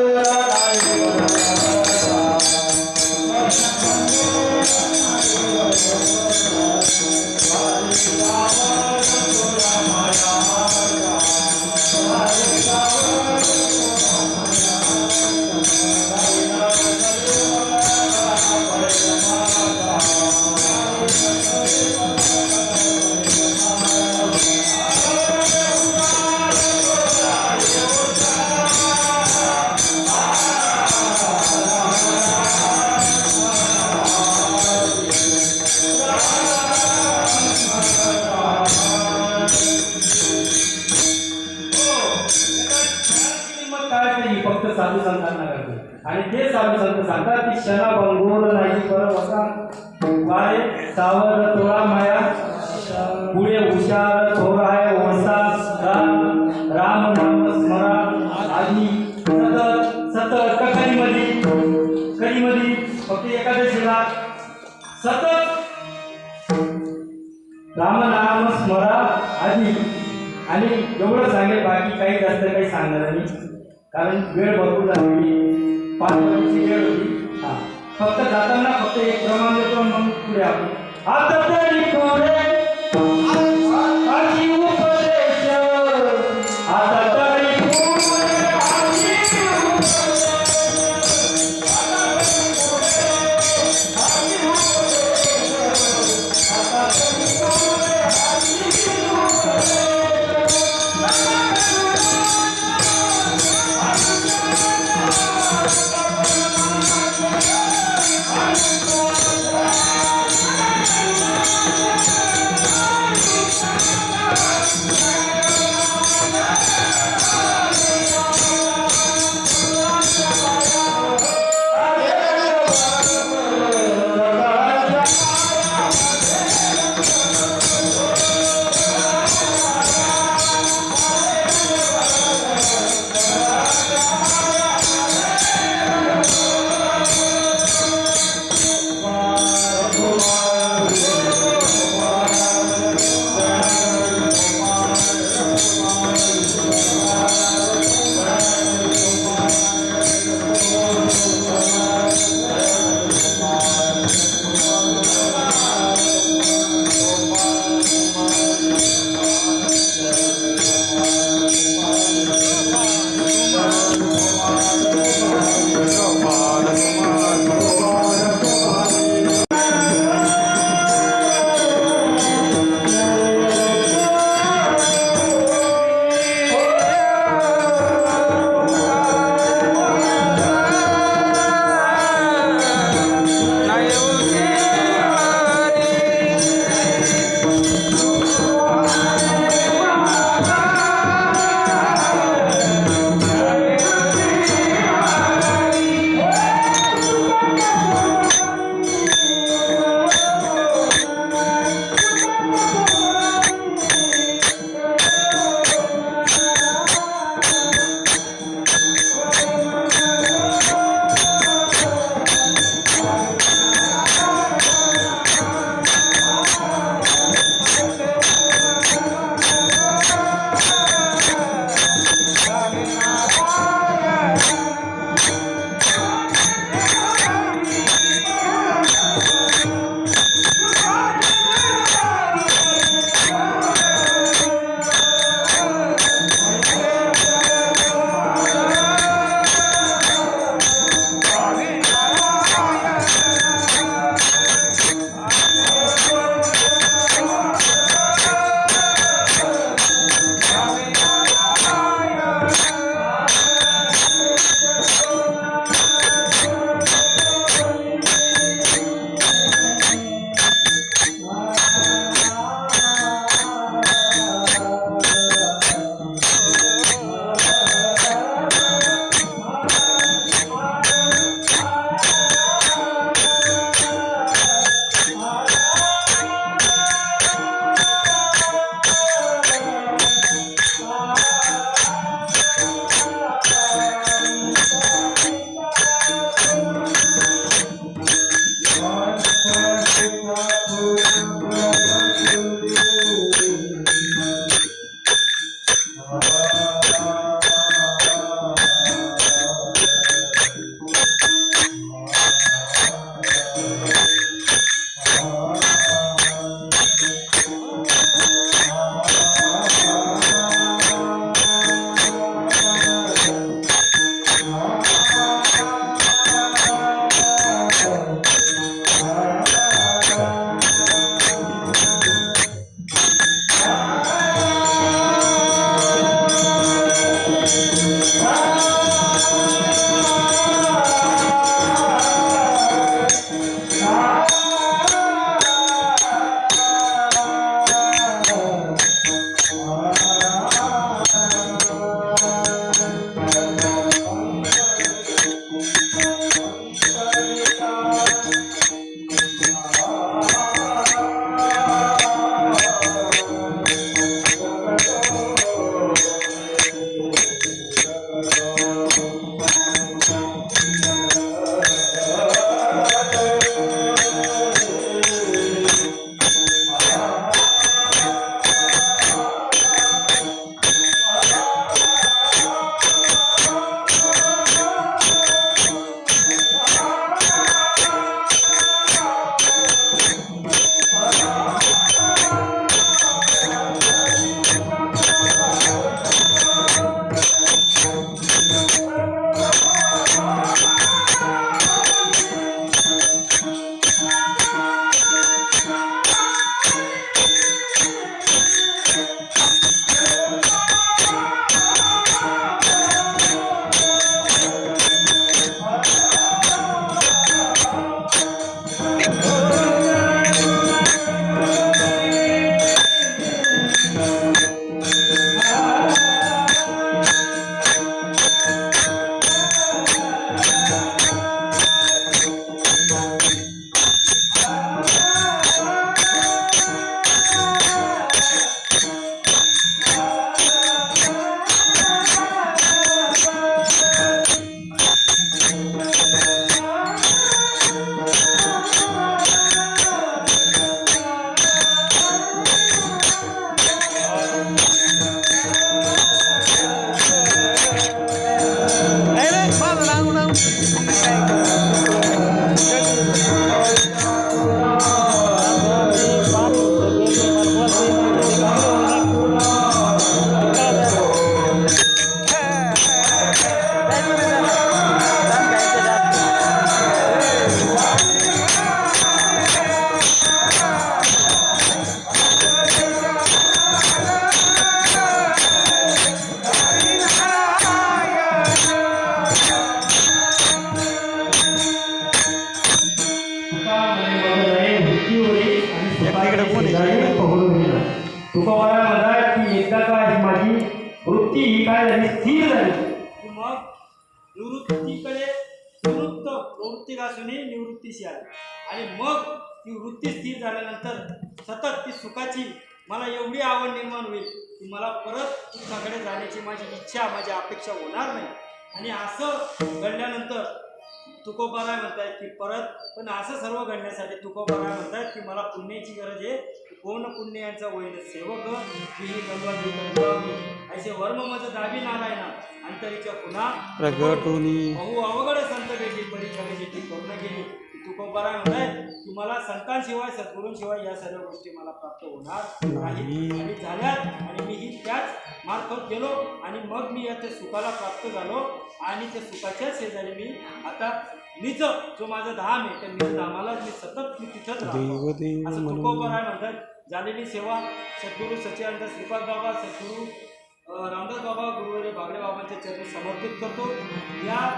नाही फक्त साधू संतांना करते आणि ते साधू संत सांगतात की क्षणभंगूर नाही बरोबर वारे सावर तोळा माया पुढे हुशार थोर आहे ओळसा राम नाम स्मरा आधी सतत कधीमध्ये फक्त एकादशीला सतत राम नाम स्मरा आधी आणि एवढं सांगेल बाकी काही जास्त काही सांगणार नाही कारण वेळ भरपूर झाली 5 वर्षाची वेळ होती हा फक्त जाताना फक्त एक प्रमाण देतो मग पुढे आपण आता तरी पुढे आजी उपदेश आता तरी पुढे आजी माझी वृत्ती ही काय झाली स्थिर झाली की मग निवृत्तीकडे निवृत्त प्रवृत्ती घासून निवृत्तीशी आली आणि मग ती वृत्ती स्थिर झाल्यानंतर सतत ती सुखाची मला एवढी आवड निर्माण होईल की मला परत सुखाकडे जाण्याची माझी इच्छा माझी अपेक्षा होणार नाही. आणि असं घडल्यानंतर तुकोबाराय म्हणतायत की परत पण असं सर्व घडण्यासाठी तुकोबाराय म्हणतायत की मला पुण्याची गरज आहे. कोण पुण्य यांचा वैन सेवक ही गंगा असे वर्म मज दाबी नारायणा अंतरीच्या पुन्हा प्रगटोनी बहु अवघड संत भेटली परीक्षा ती करून गेली. तुकोबाराय म्हणतायत की मला संतांशिवाय सद्गुरूंशिवाय या सर्व गोष्टी मला प्राप्त होणार नाही आणि झाल्यात आणि मी ही त्याच मार्फत गेलो आणि मग मी या त्या सुखाला प्राप्त झालो आणि त्या सुखाच्या शेजारी मी आता निज जो माझा धाम आहे त्या निज धामाला मी सतत मी तिथंच राहतो असं तुकोबाराय म्हणतात. झालेली सेवा सद्गुरू सच्चिदानंद श्रीपाद बाबा सद्गुरू रामदास बाबा गुरुवारी बागडे बाबांच्या चरणी समर्पित करतो. या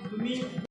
तुम्ही